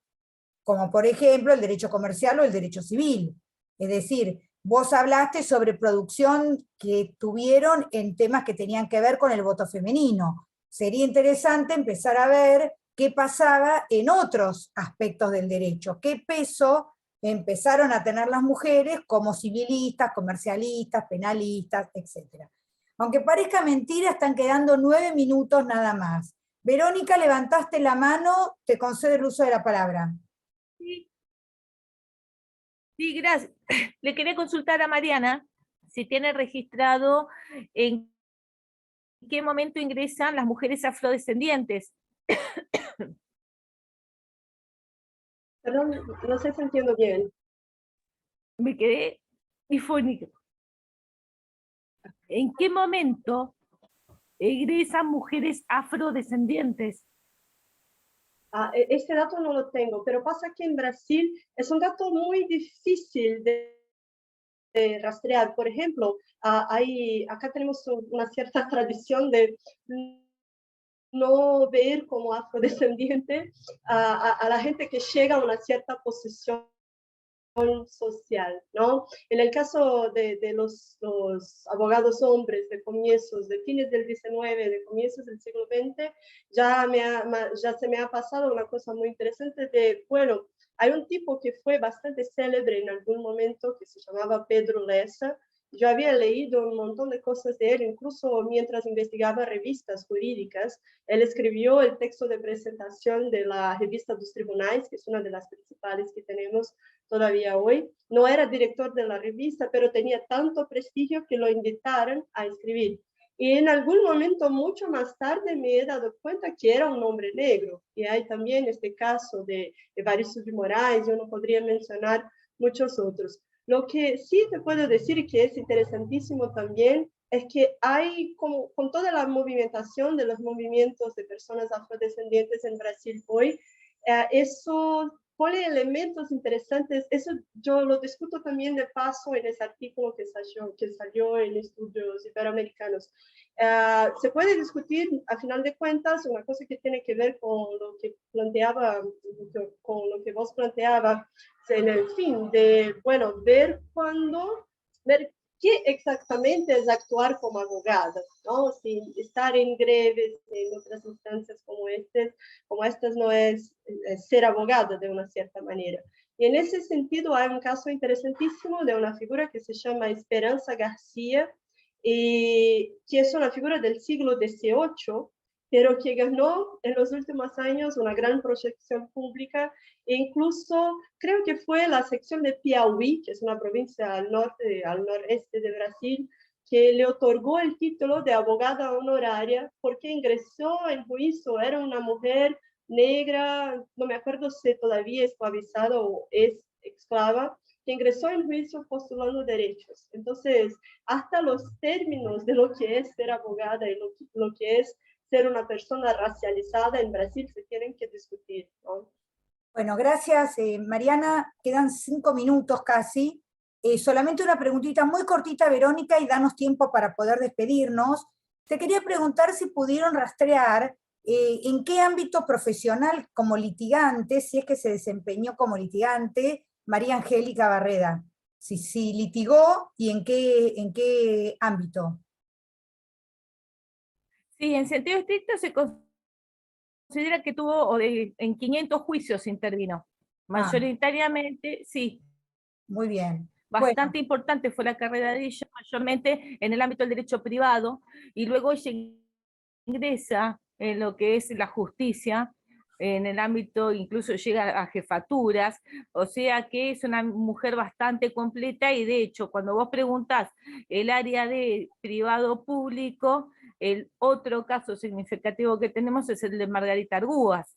como por ejemplo el derecho comercial o el derecho civil. Es decir, vos hablaste sobre producción que tuvieron en temas que tenían que ver con el voto femenino. Sería interesante empezar a ver qué pasaba en otros aspectos del derecho, qué peso empezaron a tener las mujeres como civilistas, comercialistas, penalistas, etc. Aunque parezca mentira, están quedando 9 minutos nada más. Verónica, levantaste la mano, te concedo el uso de la palabra. Sí, sí, gracias. Le quería consultar a Mariana si tiene registrado en qué momento ingresan las mujeres afrodescendientes. Perdón, no sé si entiendo bien. Me quedé difónica. ¿En qué momento egresan mujeres afrodescendientes? Este dato no lo tengo, pero pasa que en Brasil es un dato muy difícil de rastrear. Por ejemplo, acá tenemos una cierta tradición de no ver como afrodescendiente a la gente que llega a una cierta posición social, ¿no? En el caso de los abogados hombres de comienzos, de fines del XIX, de comienzos del siglo XX, ya se me ha pasado una cosa muy interesante de, bueno, hay un tipo que fue bastante célebre en algún momento que se llamaba Pedro Lessa. Yo había leído un montón de cosas de él, incluso mientras investigaba revistas jurídicas. Él escribió el texto de presentación de la revista dos Tribunais, que es una de las principales que tenemos todavía hoy. No era director de la revista, pero tenía tanto prestigio que lo invitaron a escribir. Y en algún momento, mucho más tarde, me he dado cuenta que era un hombre negro. Y hay también este caso de Evaristo de Moraes, yo no podría mencionar muchos otros. Lo que sí te puedo decir que es interesantísimo también es que hay, como, con toda la movimentación de los movimientos de personas afrodescendientes en Brasil hoy, eso pone elementos interesantes. Eso yo lo discuto también de paso en ese artículo que salió en Estudios Iberoamericanos. Se puede discutir, a final de cuentas, una cosa que tiene que ver con lo que vos planteabas en el fin, de, bueno, ver qué exactamente es actuar como abogada, ¿no? Sin estar en greves, en otras instancias como estas no es ser abogada de una cierta manera. Y en ese sentido hay un caso interesantísimo de una figura que se llama Esperanza García, que es una figura del siglo XVIII, pero que ganó en los últimos años una gran proyección pública, e incluso creo que fue la sección de Piauí, que es una provincia al noreste de Brasil, que le otorgó el título de abogada honoraria porque ingresó en juicio, era una mujer negra, no me acuerdo si todavía es esclavizada o es esclava, que ingresó en juicio postulando derechos. Entonces, hasta los términos de lo que es ser abogada y lo que es ser una persona racializada en Brasil se tienen que discutir, ¿no? Bueno, gracias, Mariana. Quedan 5 minutos casi. Solamente una preguntita muy cortita, Verónica, y danos tiempo para poder despedirnos. Te quería preguntar si pudieron rastrear en qué ámbito profesional como litigante, si es que se desempeñó como litigante, María Angélica Barreda. Si litigó y en qué ámbito. Sí, en sentido estricto se considera que tuvo en 500 juicios intervino. Mayoritariamente, sí. Muy bien. Bastante importante fue la carrera de ella, mayormente en el ámbito del derecho privado, y luego ella ingresa en lo que es la justicia, en el ámbito, incluso llega a jefaturas, o sea que es una mujer bastante completa, y de hecho, cuando vos preguntás el área de privado-público, el otro caso significativo que tenemos es el de Margarita Argúas,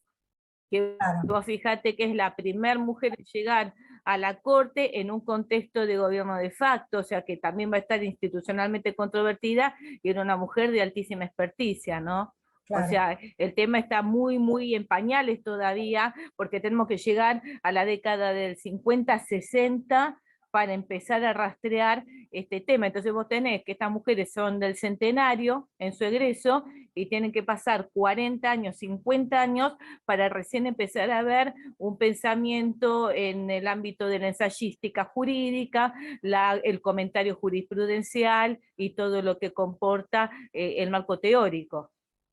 que vos fíjate que es la primera mujer en llegar a la Corte en un contexto de gobierno de facto, o sea que también va a estar institucionalmente controvertida, y era una mujer de altísima experticia, ¿no? Claro. O sea, el tema está muy, muy en pañales todavía, porque tenemos que llegar a la década del 50-60 para empezar a rastrear este tema. Entonces vos tenés que estas mujeres son del centenario en su egreso, y tienen que pasar 40 años, 50 años, para recién empezar a ver un pensamiento en el ámbito de la ensayística jurídica, el comentario jurisprudencial y todo lo que comporta el marco teórico.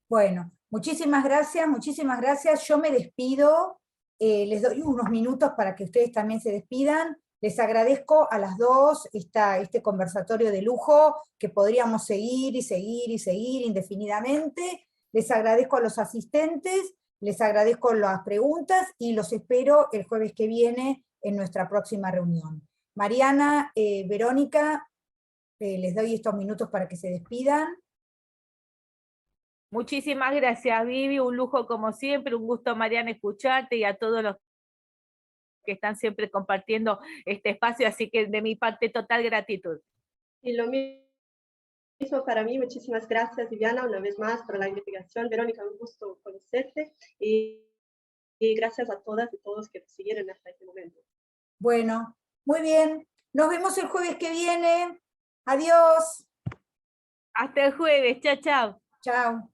Bueno, muchísimas gracias, muchísimas gracias. Yo me despido, les doy unos minutos para que ustedes también se despidan. Les agradezco a las dos este conversatorio de lujo, que podríamos seguir y seguir y seguir indefinidamente. Les agradezco a los asistentes, les agradezco las preguntas, y los espero el jueves que viene en nuestra próxima reunión. Mariana, Verónica, les doy estos minutos para que se despidan. Muchísimas gracias, Vivi, un lujo como siempre, un gusto, Mariana, escucharte, y a todos los que están siempre compartiendo este espacio, así que de mi parte, total gratitud. Y lo mismo para mí, muchísimas gracias, Viviana, una vez más por la invitación. Verónica, un gusto conocerte, y gracias a todas y todos que nos siguieron hasta este momento. Bueno, muy bien, nos vemos el jueves que viene. Adiós. Hasta el jueves, chao, chao. Chao.